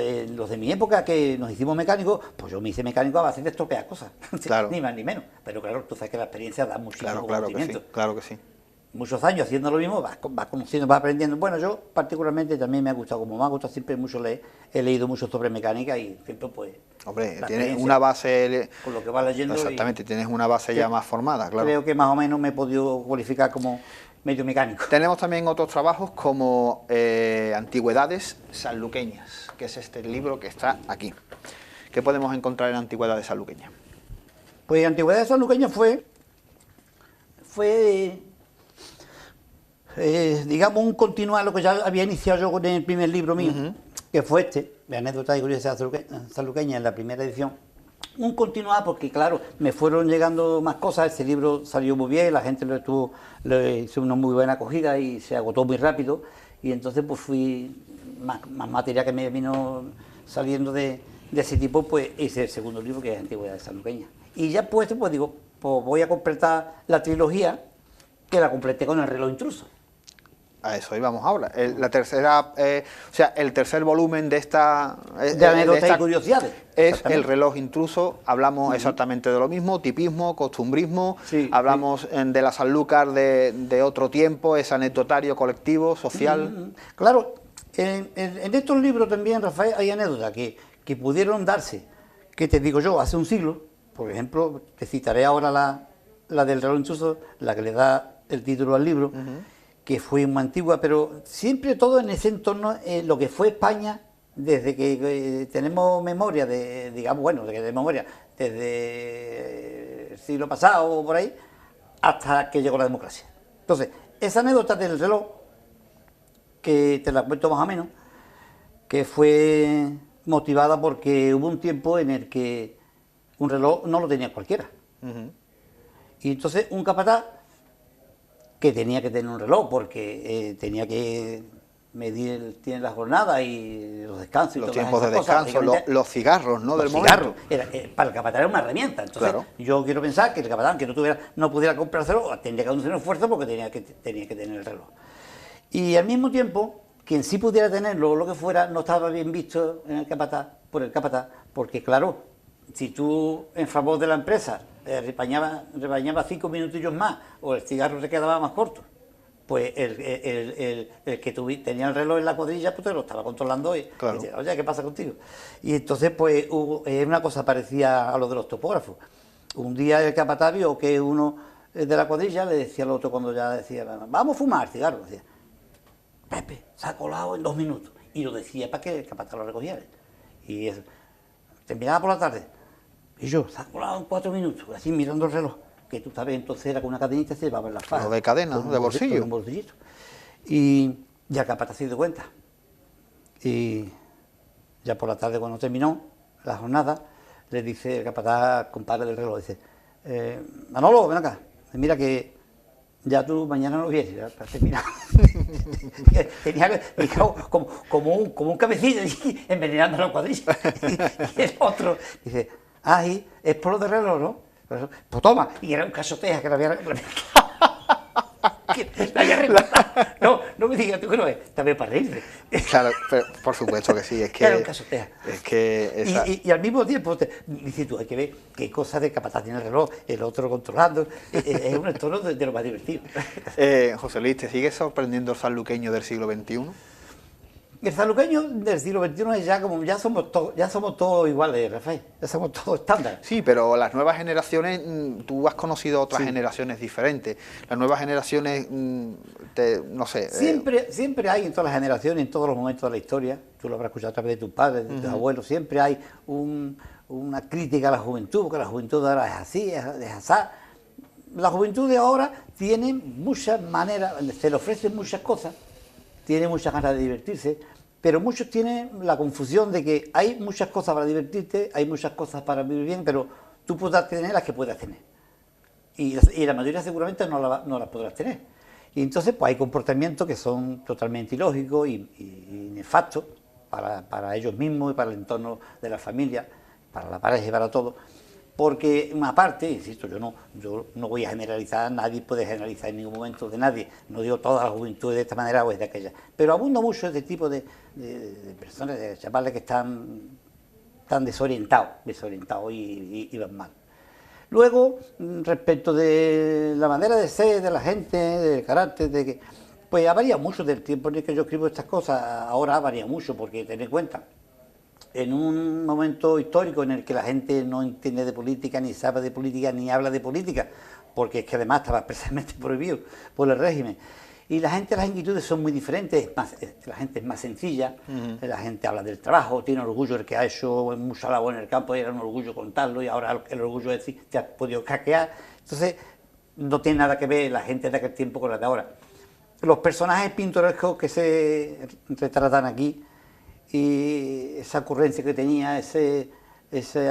de mi época, que nos hicimos mecánicos, pues yo me hice mecánico a base de estropear cosas. Claro. Ni más ni menos. Pero claro, tú sabes que la experiencia da muchísimo conocimiento. Claro que sí. muchos años haciendo lo mismo, vas conociendo, vas aprendiendo. Bueno, yo particularmente también me ha gustado, como me ha gustado siempre mucho leer, he leído mucho sobre mecánica y siempre pues... Hombre, tienes una base... Con lo que vas leyendo. Exactamente, tienes una base ya más formada, claro. Creo que más o menos me he podido cualificar como medio mecánico. Tenemos también otros trabajos como Antigüedades sanluqueñas, que es este libro que está aquí. ¿Qué podemos encontrar en Antigüedades sanluqueñas? Pues Antigüedades sanluqueñas fue digamos, un continuar lo que ya había iniciado yo con el primer libro mío, que fue de anécdotas y curiosidades sanluqueñas en la primera edición. Un continuar porque, claro, me fueron llegando más cosas, este libro salió muy bien, la gente le hizo una muy buena acogida y se agotó muy rápido, y entonces pues más material que me vino saliendo de ese tipo, pues hice el segundo libro, que es Antigüedades sanluqueñas. Y ya pues digo, pues voy a completar la trilogía, que la completé con El reloj intruso. A eso íbamos ahora. La tercera, o sea, el tercer volumen de esta... de anécdotas y curiosidades. Es El reloj intruso. Hablamos exactamente de lo mismo, tipismo, costumbrismo. Sí, hablamos de la Sanlúcar de otro tiempo, es anecdotario, colectivo, social. Claro, en estos libros también, Rafael, hay anécdotas que pudieron darse, que te digo yo, hace un siglo. Por ejemplo, te citaré ahora la del reloj intruso, la que le da el título al libro, que fue muy antigua, pero siempre todo en ese entorno, lo que fue España, desde que tenemos memoria, digamos, bueno, desde el siglo pasado o por ahí, hasta que llegó la democracia. Entonces, esa anécdota del reloj, que te la cuento más o menos, que fue motivada porque hubo un tiempo en el que un reloj no lo tenía cualquiera. Y entonces un capataz que tenía que tener un reloj porque tenía que medir la jornada y los descansos y los todas tiempos de esas descanso, cosas, los cigarros, ¿no? Los del cigarros. momento. Para el capataz era una herramienta. Entonces, claro. Yo quiero pensar que el capataz, que no pudiera comprárselo, tendría que hacer un esfuerzo porque tenía que tener el reloj. Y al mismo tiempo, quien sí pudiera tenerlo o lo que fuera, no estaba bien visto en el capataz, porque claro, si tú en favor de la empresa rebañaba 5 minutillos más o el cigarro se quedaba más corto, pues el que tenía el reloj en la cuadrilla pues te lo estaba controlando y dice, oye, ¿qué pasa contigo? Y entonces pues una cosa parecía a lo de los topógrafos. Un día el capataz vio que uno de la cuadrilla le decía al otro cuando ya decía, vamos a fumar cigarro, decía, Pepe, se ha colado en 2 minutos. Y lo decía para que el capataz lo recogiera. Y eso, terminaba por la tarde. Y yo, se ha colado en 4 minutos, así mirando el reloj, que tú sabes, entonces era con una cadenita y se llevaba en la faja. De cadena, de bolsillo. Con un bolsillito. Y ya el capataz se dio cuenta. Y ya por la tarde, cuando terminó la jornada, le dice el capataz, compadre del reloj, dice, Manolo, ven acá, mira que ya tú mañana no vienes, ya para terminar. Tenía como un cabecillo envenenando la cuadrilla. Y el otro dice, ay, es por lo de reloj, ¿no? Pues toma, y era un casoteja que la había recortado. No me digas tú que no es, también para reírse. Claro, pero por supuesto que sí, es que... Era un casoteja. Es que y al mismo tiempo, dices tú, hay que ver qué cosa de capataz tiene el reloj, el otro controlando, es un entorno de lo más divertido. José Luis, ¿te sigue sorprendiendo el sanluqueño del siglo XXI? El sanluqueño del siglo XXI ya somos todos iguales, Rafael, ya somos todos estándar. Sí, pero las nuevas generaciones, tú has conocido otras generaciones diferentes. Las nuevas generaciones, no sé... Siempre hay en todas las generaciones, en todos los momentos de la historia, tú lo habrás escuchado a través de tus padres, de tus abuelos, siempre hay una crítica a la juventud, porque la juventud de ahora es así, es asá. La juventud de ahora tiene muchas maneras, se le ofrecen muchas cosas, tiene muchas ganas de divertirse, pero muchos tienen la confusión de que hay muchas cosas para divertirte, hay muchas cosas para vivir bien, pero tú podrás tener las que puedas tener. Y la mayoría seguramente no las podrás tener. Y entonces pues hay comportamientos que son totalmente ilógicos y nefastos para ellos mismos y para el entorno de la familia, para la pareja y para todo. Porque, aparte, insisto, yo no voy a generalizar, nadie puede generalizar en ningún momento de nadie, no digo toda la juventud de esta manera o es de aquella, pero abunda mucho este tipo de personas, de chavales que están tan desorientados y van mal. Luego, respecto de la manera de ser de la gente, del carácter, de que, pues ha variado mucho del tiempo en el que yo escribo estas cosas, ahora ha variado mucho, porque ten en cuenta, en un momento histórico en el que la gente no entiende de política, ni sabe de política, ni habla de política, porque es que además estaba expresamente prohibido por el régimen. Y la gente, las inquietudes son muy diferentes, la gente es más sencilla, la gente habla del trabajo, tiene orgullo el que ha hecho mucha labor en el campo, era un orgullo contarlo, y ahora el orgullo es decir, te has podido caquear. Entonces, no tiene nada que ver la gente de aquel tiempo con la de ahora. Los personajes pintorescos que se retratan aquí, y esa ocurrencia que tenía, ese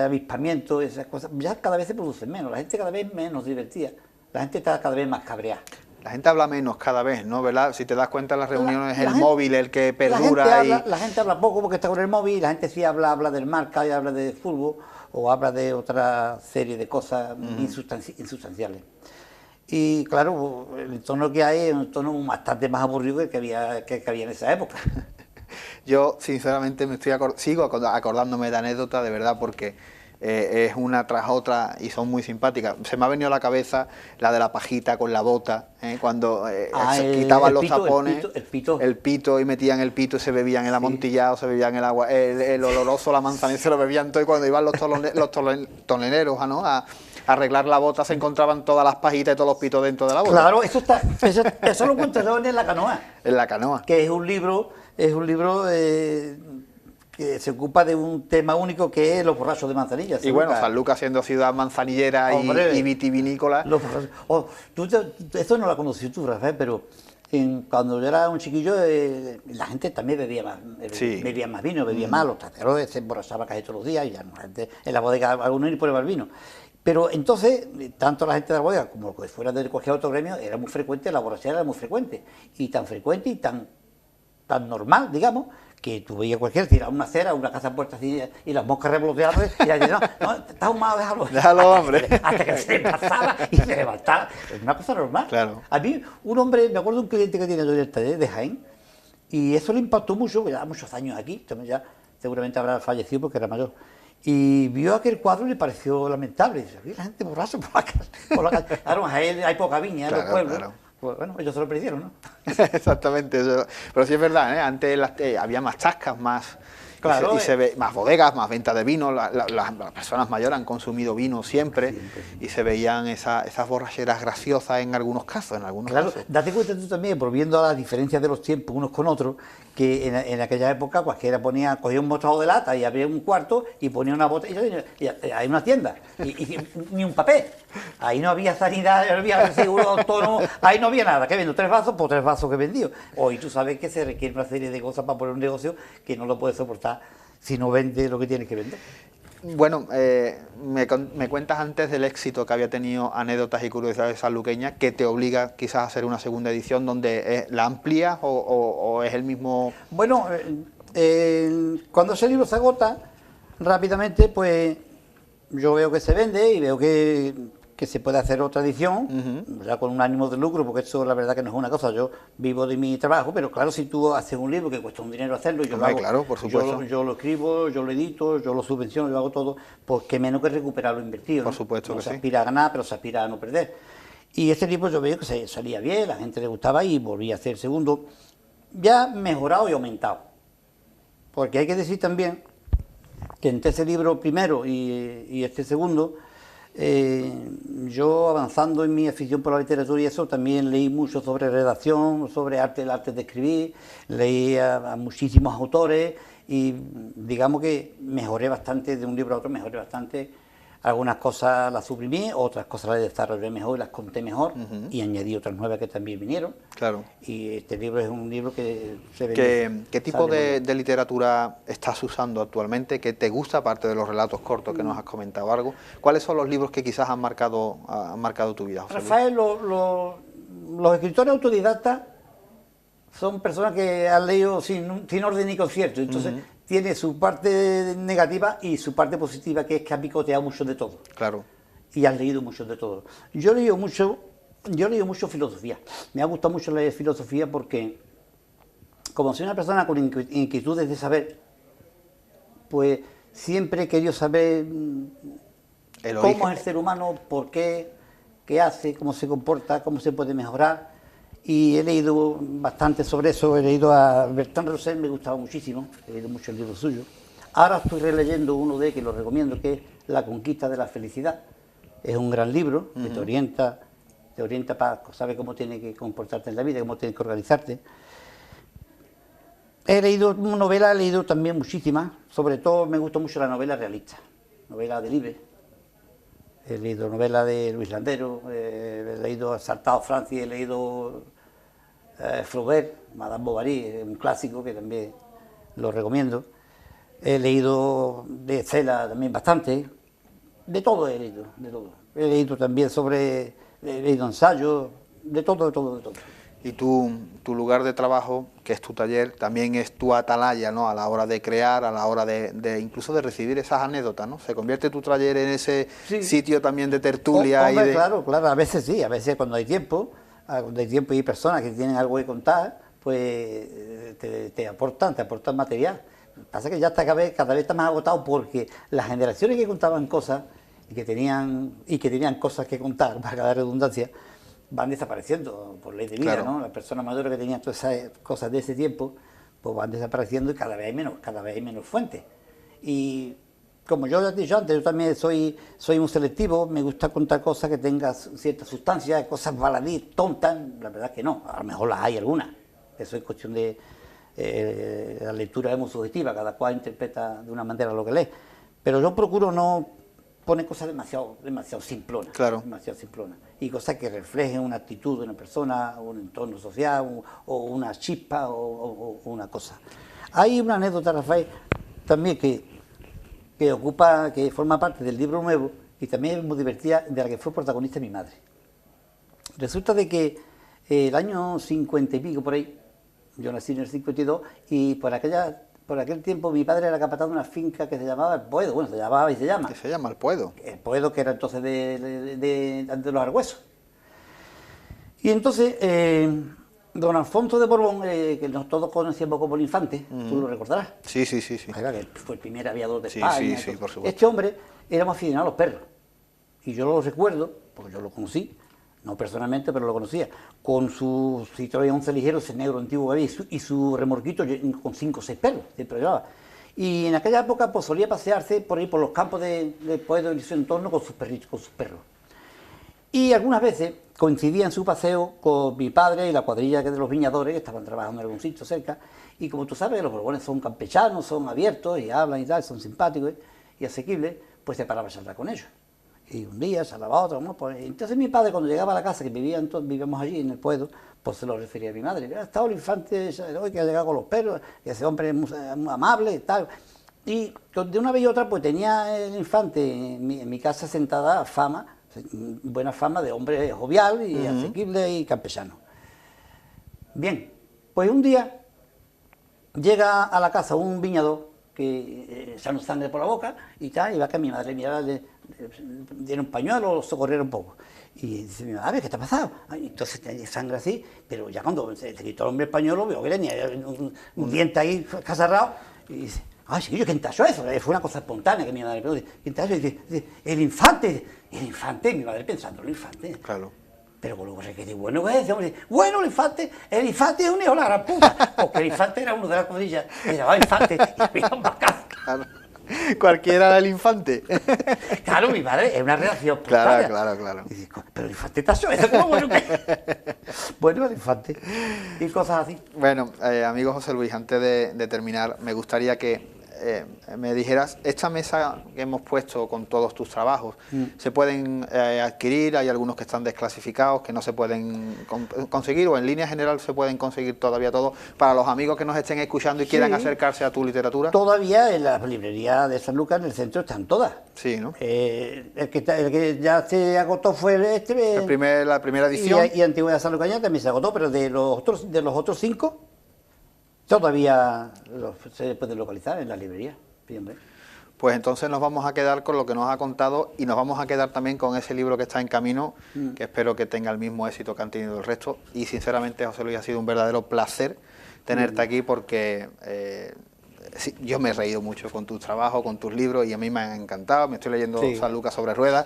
avispamiento, esas cosas, ya cada vez se producen menos, la gente cada vez menos divertida, la gente está cada vez más cabreada. La gente habla menos cada vez, ¿no? ¿Verdad? Si te das cuenta en las reuniones es el móvil el que perdura. La gente habla poco porque está con el móvil, la gente sí habla del Marca y habla de fútbol o habla de otra serie de cosas insustanciales. Y claro, el tono que hay es un tono bastante más aburrido que había en esa época. Yo, sinceramente, sigo acordándome de anécdotas, de verdad, porque es una tras otra y son muy simpáticas. Se me ha venido a la cabeza la de la pajita con la bota, cuando se quitaban los tapones, el pito, y metían el pito y se bebían el amontillado, se bebían el agua, el oloroso, la manzanilla, se lo bebían todo, y cuando iban los toneneros a arreglar la bota se encontraban todas las pajitas y todos los pitos dentro de la bota. Claro, eso lo cuento yo en La Canoa. En La Canoa. Que es un libro que se ocupa de un tema único que es los borrachos de Manzanilla. Y bueno, San Lucas siendo ciudad manzanillera y vitivinícola. Esto no lo conocí tú, Rafael, pero cuando yo era un chiquillo la gente también bebía más vino, bebía más, los trasteros se emborrachaban casi todos los días y ya la gente en la bodega algunos ni ponía más vino. Pero entonces, tanto la gente de la bodega como los que fuera de cualquier otro gremio, era muy frecuente, la borrachera era muy frecuente. Y tan frecuente y tan normal, digamos, que tú veías cualquiera tirar una cera, una casa puerta así, y las moscas revoloteando, y la gente, no, estás ahumado, déjalo. Déjalo, hombre. Hasta que se pasaba y se levantaba. Es una cosa normal. Claro. A mí, un hombre, me acuerdo de un cliente que tiene yo en el taller de Jaén, y eso le impactó mucho, que lleva muchos años aquí, también ya seguramente habrá fallecido porque era mayor. Y vio aquel cuadro y le pareció lamentable. Dice, la gente borracha por la calle. Claro, en Jaén hay poca viña en los pueblos. Claro. Pues bueno, ellos se lo perdieron, ¿no? Exactamente, pero sí es verdad, antes había más chascas, más, claro, y se ve más bodegas, más venta de vino, las personas mayores han consumido vino siempre. Y se veían esas borracheras graciosas en algunos casos, Claro, date cuenta tú también, volviendo a las diferencias de los tiempos unos con otros, que en aquella época cualquiera cogía un mostrador de lata y abría un cuarto y ponía una botella y hay una tienda, y ni un papel. Ahí no había sanidad, no había seguro autónomo, ahí no había nada. ¿Qué vendo? 3 vasos, por 3 vasos que he vendido. Hoy tú sabes que se requiere una serie de cosas para poner un negocio que no lo puedes soportar si no vende lo que tienes que vender. Bueno, me cuentas antes del éxito que había tenido Anécdotas y Curiosidades Sanluqueñas, que te obliga quizás a hacer una segunda edición donde la amplías o es el mismo... Bueno, cuando ese libro se agota rápidamente, pues yo veo que se vende y veo que se puede hacer otra edición, ya con un ánimo de lucro, porque esto la verdad que no es una cosa, yo vivo de mi trabajo, pero claro, si tú haces un libro que cuesta un dinero hacerlo, yo lo hago, claro, por supuesto. Yo lo escribo, yo lo edito, yo lo subvenciono, yo hago todo, pues qué menos que recuperar lo invertido. Por supuesto no que se sí. aspira a ganar, pero se aspira a no perder. Y este libro yo veo que se salía bien, la gente le gustaba y volví a hacer el segundo, ya mejorado y aumentado. Porque hay que decir también que entre ese libro primero y este segundo, yo avanzando en mi afición por la literatura y eso, también leí mucho sobre redacción, sobre el arte de escribir, leí a muchísimos autores y digamos que mejoré bastante de un libro a otro, mejoré bastante. Algunas cosas las suprimí, otras cosas las desarrollé mejor y las conté mejor, y añadí otras nuevas que también vinieron. Claro. Y este libro es un libro que se ve. ¿Qué tipo de literatura estás usando actualmente? ¿Qué te gusta, aparte de los relatos cortos que nos has comentado algo? ¿Cuáles son los libros que quizás han marcado tu vida, José Luis? Rafael, los escritores autodidactas son personas que han leído sin orden ni concierto, entonces tiene su parte negativa y su parte positiva, que es que has picoteado mucho de todo. Claro. Y has leído mucho de todo. Yo he leído mucho filosofía. Me ha gustado mucho leer filosofía porque, como soy una persona con inquietudes de saber, pues siempre he querido saber El cómo origen. es el ser humano, por qué, qué hace, cómo se comporta, cómo se puede mejorar. Y he leído bastante sobre eso, he leído a Bertrand Russell, me gustaba muchísimo, he leído mucho el libro suyo. Ahora estoy releyendo uno de que lo recomiendo, que es La conquista de la felicidad. Es un gran libro que te orienta para saber cómo tienes que comportarte en la vida, cómo tienes que organizarte. He leído novelas, he leído también muchísimas, sobre todo me gusta mucho la novela realista, novela de Delibes. He leído novelas de Luis Landero, he leído Saltado Francia, he leído Flaubert, Madame Bovary, un clásico que también lo recomiendo. He leído de Cela también bastante, de todo he leído, de todo. He leído también he leído ensayos, de todo, de todo, de todo. Y tu lugar de trabajo, que es tu taller, también es tu atalaya, ¿no? A la hora de crear, a la hora de incluso de recibir esas anécdotas, ¿no? ¿Se convierte tu taller en ese sitio también de tertulia? Hombre, y de... Claro, a veces sí, a veces cuando hay tiempo y hay personas que tienen algo que contar, pues te aportan material. Lo que pasa es que ya está cada vez está más agotado porque las generaciones que contaban cosas y que tenían cosas que contar, para cada redundancia, van desapareciendo por ley de vida, Claro. ¿no? Las personas mayores que tenían todas esas cosas de ese tiempo, pues van desapareciendo y cada vez hay menos fuentes. Y como yo ya he dicho antes, yo también soy un selectivo, me gusta contar cosas que tengan cierta sustancia, cosas baladí, tontas, la verdad es que no, a lo mejor las hay algunas. Eso es cuestión de la lectura es muy subjetiva, cada cual interpreta de una manera lo que lee. Pero yo procuro no poner cosas demasiado simplonas. Claro. Demasiado simplonas. Y cosas que reflejen una actitud de una persona, un entorno social, o una chispa, o una cosa. Hay una anécdota, Rafael, también que forma parte del libro nuevo y también es muy divertida, de la que fue protagonista mi madre. Resulta de que el año 50 y pico por ahí, yo nací en el 52, y por aquel tiempo mi padre era capataz de una finca que se llamaba El Poedo, bueno, se llamaba y se llama. ¿Qué se llama? El Puedo. El Poedo, que era entonces de los Argüesos. Y entonces, don Alfonso de Borbón, que todos conocíamos como el Infante, tú lo recordarás. Sí. Que fue el primer aviador de Sí, España. sí, por supuesto. Este hombre era muy aficionado a los perros. Y yo lo recuerdo, porque yo lo conocí, no personalmente, pero lo conocía, con su Citroën 11 ligero, ese negro antiguo que había, y su remorquito con 5 o 6 perros, siempre llevaba. Y en aquella época pues solía pasearse por ahí por los campos de Puedo y su entorno con sus perritos, con sus perros. Y algunas veces coincidía en su paseo con mi padre y la cuadrilla de los viñadores, que estaban trabajando en algún sitio cerca, y como tú sabes, los borbones son campechanos, son abiertos y hablan y tal, son simpáticos y asequibles, pues se paraba a charlar con ellos. Y un día se hablaba otro, ¿no? Pues, entonces mi padre, cuando llegaba a la casa, que vivíamos allí en el Puedo, pues se lo refería a mi madre. Ha estado el Infante hoy, que ha llegado con los perros, que ese hombre es muy amable y tal. Y de una vez y otra, pues tenía el Infante en mi casa sentada buena fama de hombre jovial y asequible y campesano. Bien, pues un día llega a la casa un viñador que echando sangre por la boca y tal, y va que mi madre mirara, le dieron un pañuelo, lo socorriera un poco. Y dice mi madre, ¿qué te ha pasado? Ay, entonces tenía sangre así, pero ya cuando se quitó el hombre el pañuelo, veo que tenía un diente ahí casarrado, y dice, ay, sí, ¿quién te ha hecho eso? Fue una cosa espontánea que mi madre preguntó, ¿quién te ha hecho? Y dice, el infante, mi madre pensando, el infante. Claro. Pero luego se quedó, bueno, bueno, el infante es un hijo de la gran puta, porque el infante era uno de la cuadrilla, le llamaba infante, y había un bacán. Claro. Cualquiera era el Infante. Claro, mi madre es una reacción Claro. Y dice, pero el infante está eso, ¿cómo bueno que? Bueno, el infante, y cosas así. Bueno, amigo José Luis, antes de terminar, me gustaría que me dijeras, esta mesa que hemos puesto con todos tus trabajos, ¿se pueden adquirir? ¿Hay algunos que están desclasificados, que no se pueden conseguir? ¿O en línea general se pueden conseguir todavía todos? Para los amigos que nos estén escuchando y quieran acercarse a tu literatura. Todavía en las librerías de San Lucas, en el centro, están todas. Sí, ¿no? El que ya se agotó fue la primera edición. Y Antigüedad San Lucas también se agotó, pero de los otros 5... todavía se puede localizar en la librería. Pues entonces nos vamos a quedar con lo que nos ha contado y nos vamos a quedar también con ese libro que está en camino, que espero que tenga el mismo éxito que han tenido el resto. Y sinceramente, José Luis, ha sido un verdadero placer tenerte aquí porque Sí, yo me he reído mucho con tus trabajos, con tus libros, y a mí me han encantado. Me estoy leyendo Sí. San Lucas sobre ruedas,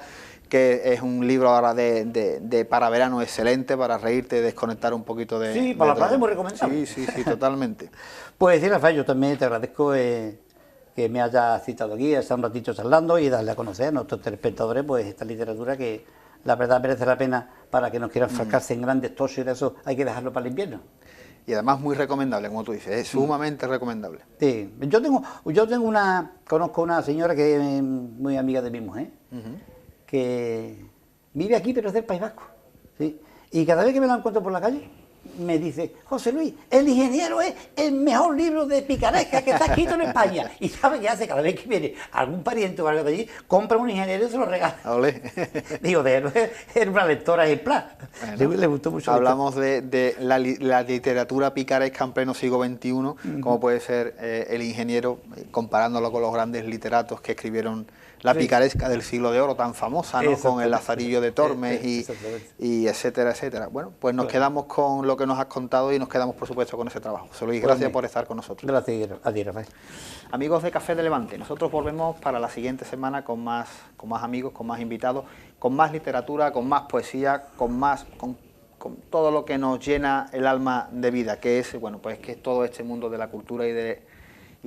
que es un libro ahora de para verano excelente, para reírte, desconectar un poquito de... Sí, para la todo. playa es muy recomendable. Sí, totalmente. Pues sí, Rafael, yo también te agradezco que me hayas citado aquí, estar un ratito charlando y darle a conocer a nuestros telespectadores pues esta literatura que la verdad merece la pena. Para que no quieran enfrascarse en grandes tosos y de eso, hay que dejarlo para el invierno. Y además muy recomendable, como tú dices, es sumamente recomendable. Sí, conozco una señora que es muy amiga de mi mujer, que vive aquí pero es del País Vasco, ¿sí? Y cada vez que me la encuentro por la calle, me dice: José Luis, El ingeniero es el mejor libro de picaresca que está escrito en España. Y ¿sabe qué hace? Cada vez que viene algún pariente o algo de allí, compra un ingeniero y se lo regala. Olé. Digo, era una lectora ejemplar. Bueno, Le gustó mucho. hablamos de la literatura picaresca en pleno siglo XXI, como puede ser El ingeniero, comparándolo con los grandes literatos que escribieron la picaresca del siglo de oro, tan famosa, ¿no? Con el Lazarillo de Tormes y etcétera, etcétera. Bueno, pues nos quedamos con lo que nos has contado y nos quedamos, por supuesto, con ese trabajo. José Luis, gracias por estar con nosotros. Gracias a ti, Rafael. Amigos de Café de Levante, nosotros volvemos para la siguiente semana con más amigos, con más invitados, con más literatura, con más poesía, con todo lo que nos llena el alma de vida, que es, bueno, pues que es todo este mundo de la cultura y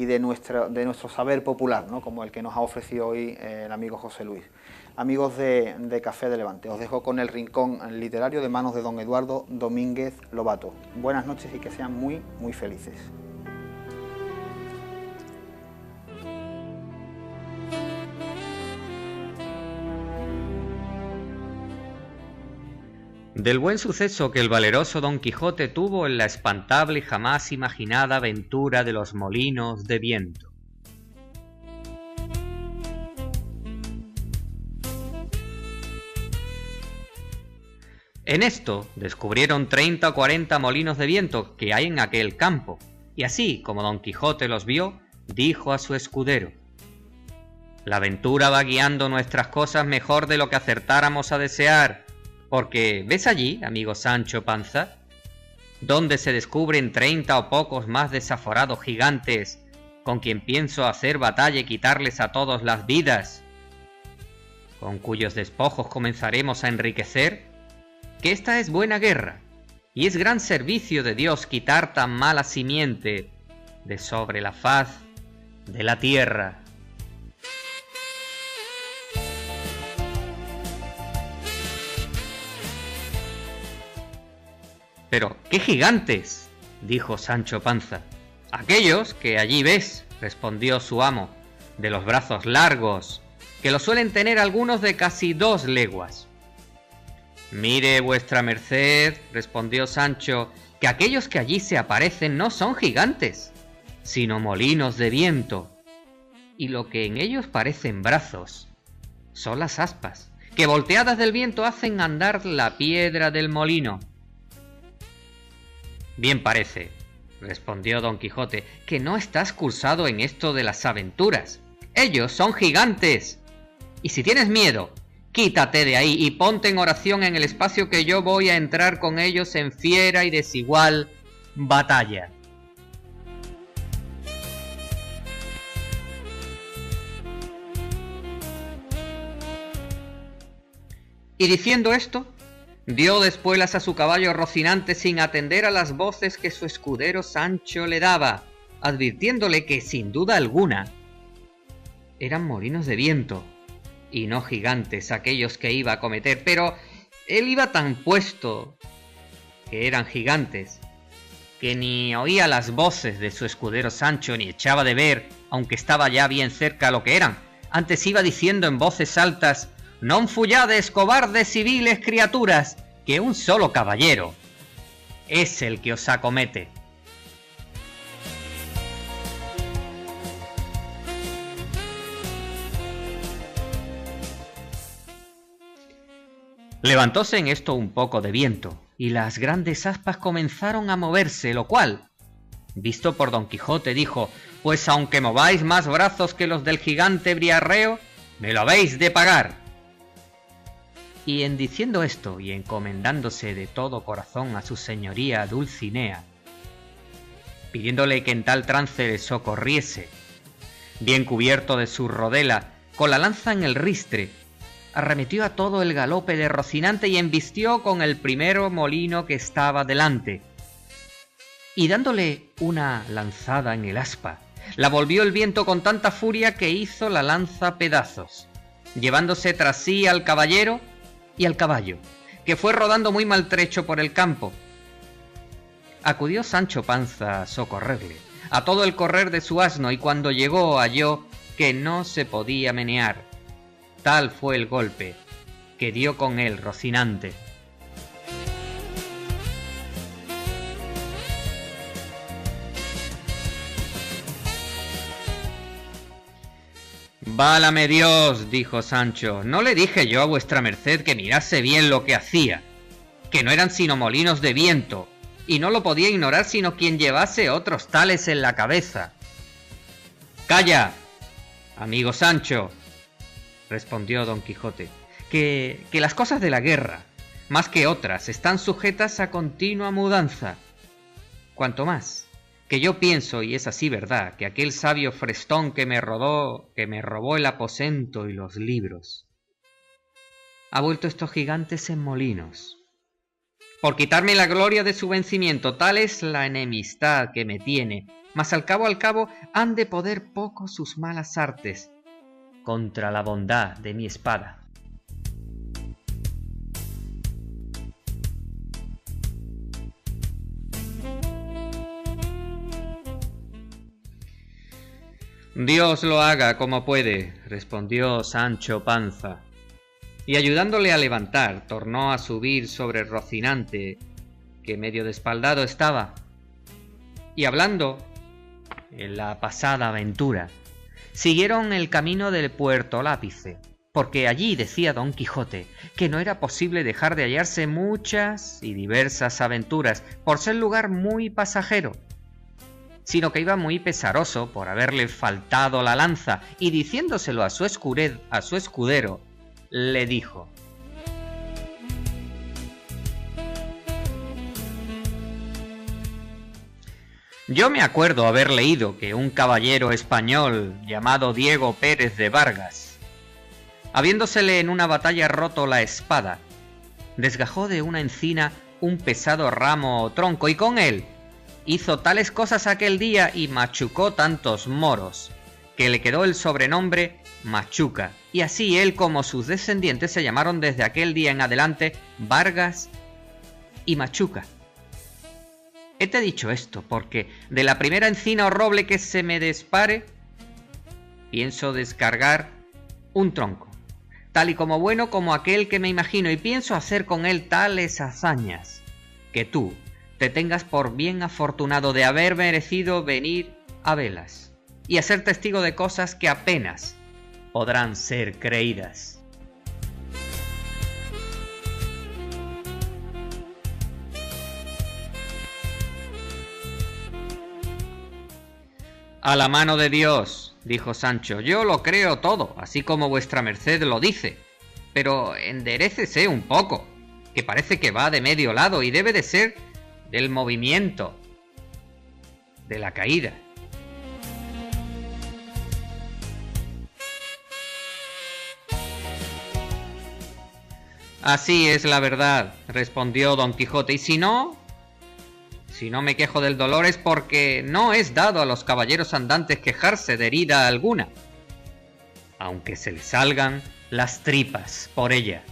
de nuestro saber popular, ¿no? Como el que nos ha ofrecido hoy el amigo José Luis. Amigos de Café de Levante, os dejo con el rincón literario de manos de don Eduardo Domínguez Lobato. Buenas noches y que sean muy, muy felices. Del buen suceso que el valeroso Don Quijote tuvo en la espantable y jamás imaginada aventura de los molinos de viento. En esto descubrieron 30 o 40 molinos de viento que hay en aquel campo, y así como Don Quijote los vio, dijo a su escudero: «La aventura va guiando nuestras cosas mejor de lo que acertáramos a desear, porque ¿ves allí, amigo Sancho Panza, donde se descubren 30 o pocos más desaforados gigantes con quien pienso hacer batalla y quitarles a todos las vidas, con cuyos despojos comenzaremos a enriquecer? Que esta es buena guerra, y es gran servicio de Dios quitar tan mala simiente de sobre la faz de la tierra». «¿Pero qué gigantes?», dijo Sancho Panza. «Aquellos que allí ves», respondió su amo, «de los brazos largos, que los suelen tener algunos de casi 2 leguas». «Mire vuestra merced», respondió Sancho, «que aquellos que allí se aparecen no son gigantes, sino molinos de viento, y lo que en ellos parecen brazos son las aspas, que volteadas del viento hacen andar la piedra del molino». «Bien parece», respondió Don Quijote, «que no estás cursado en esto de las aventuras. Ellos son gigantes, y si tienes miedo, quítate de ahí y ponte en oración en el espacio que yo voy a entrar con ellos en fiera y desigual batalla». Y diciendo esto, dio de espuelas a su caballo Rocinante sin atender a las voces que su escudero Sancho le daba, advirtiéndole que sin duda alguna eran molinos de viento y no gigantes aquellos que iba a acometer, pero él iba tan puesto que eran gigantes que ni oía las voces de su escudero Sancho ni echaba de ver, aunque estaba ya bien cerca lo que eran. Antes iba diciendo en voces altas: «Non fullades, cobardes civiles criaturas, que un solo caballero es el que os acomete». Levantóse en esto un poco de viento, y las grandes aspas comenzaron a moverse, lo cual, visto por Don Quijote, dijo: «Pues aunque mováis más brazos que los del gigante Briarreo, me lo habéis de pagar». Y en diciendo esto, y encomendándose de todo corazón a su señoría Dulcinea, pidiéndole que en tal trance le socorriese. Bien cubierto de su rodela, con la lanza en el ristre, arremetió a todo el galope de Rocinante y embistió con el primero molino que estaba delante. Y dándole una lanzada en el aspa, la volvió el viento con tanta furia que hizo la lanza pedazos, llevándose tras sí al caballero y al caballo, que fue rodando muy maltrecho por el campo. Acudió Sancho Panza a socorrerle, a todo el correr de su asno, y cuando llegó halló que no se podía menear. Tal fue el golpe que dio con él Rocinante. «Válame Dios», dijo Sancho, «no le dije yo a vuestra merced que mirase bien lo que hacía, que no eran sino molinos de viento, y no lo podía ignorar sino quien llevase otros tales en la cabeza». «Calla, amigo Sancho», respondió Don Quijote, que las cosas de la guerra, más que otras, están sujetas a continua mudanza. Cuanto más que yo pienso, y es así verdad, que aquel sabio Frestón que me robó el aposento y los libros, ha vuelto estos gigantes en molinos, por quitarme la gloria de su vencimiento. Tal es la enemistad que me tiene, mas al cabo han de poder poco sus malas artes contra la bondad de mi espada. Dios lo haga como puede, respondió Sancho Panza, y ayudándole a levantar, tornó a subir sobre Rocinante, que medio despaldado estaba, y hablando en la pasada aventura, siguieron el camino del Puerto Lápice, porque allí decía Don Quijote que no era posible dejar de hallarse muchas y diversas aventuras, por ser lugar muy pasajero, sino que iba muy pesaroso por haberle faltado la lanza, y diciéndoselo a su escudero, le dijo: «Yo me acuerdo haber leído que un caballero español llamado Diego Pérez de Vargas, habiéndosele en una batalla roto la espada, desgajó de una encina un pesado ramo o tronco, y con él hizo tales cosas aquel día y machucó tantos moros, que le quedó el sobrenombre Machuca, y así él como sus descendientes se llamaron desde aquel día en adelante Vargas y Machuca. Hete dicho esto porque de la primera encina o roble que se me dispare, pienso descargar un tronco, tal y como bueno como aquel que me imagino, y pienso hacer con él tales hazañas que tú te tengas por bien afortunado de haber merecido venir a velas y a ser testigo de cosas que apenas podrán ser creídas». «A la mano de Dios», dijo Sancho, «yo lo creo todo, así como vuestra merced lo dice, pero enderécese un poco, que parece que va de medio lado y debe de ser del movimiento de la caída». «Así es la verdad», respondió Don Quijote, «y si no me quejo del dolor es porque no es dado a los caballeros andantes quejarse de herida alguna, aunque se les salgan las tripas por ella».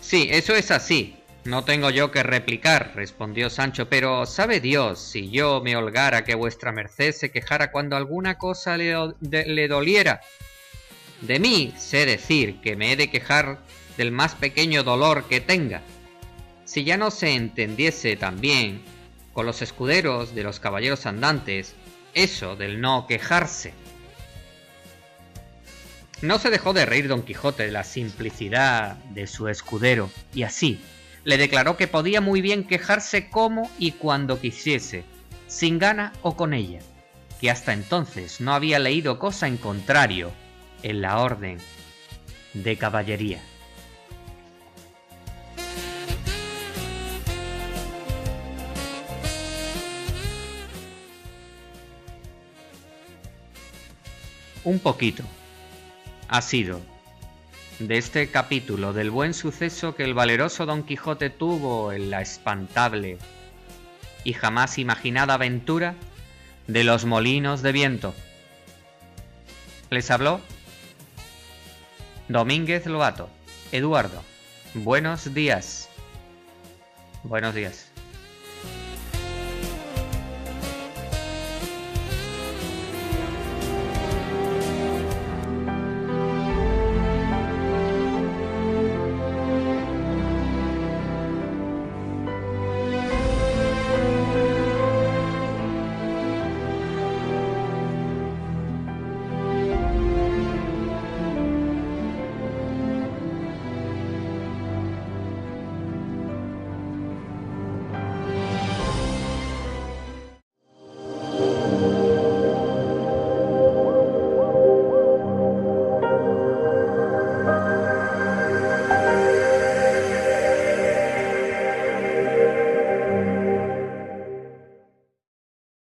«Sí, eso es así, no tengo yo que replicar», respondió Sancho, «pero sabe Dios si yo me holgara que vuestra merced se quejara cuando alguna cosa le doliera. De mí sé decir que me he de quejar del más pequeño dolor que tenga. Si ya no se entendiese también con los escuderos de los caballeros andantes eso del no quejarse». No se dejó de reír Don Quijote de la simplicidad de su escudero, y así le declaró que podía muy bien quejarse como y cuando quisiese, sin gana o con ella, que hasta entonces no había leído cosa en contrario en la orden de caballería. un poquito ha sido de este capítulo del buen suceso que el valeroso Don Quijote tuvo en la espantable y jamás imaginada aventura de los molinos de viento. Les habló Domínguez Lobato. Eduardo, buenos días. Buenos días.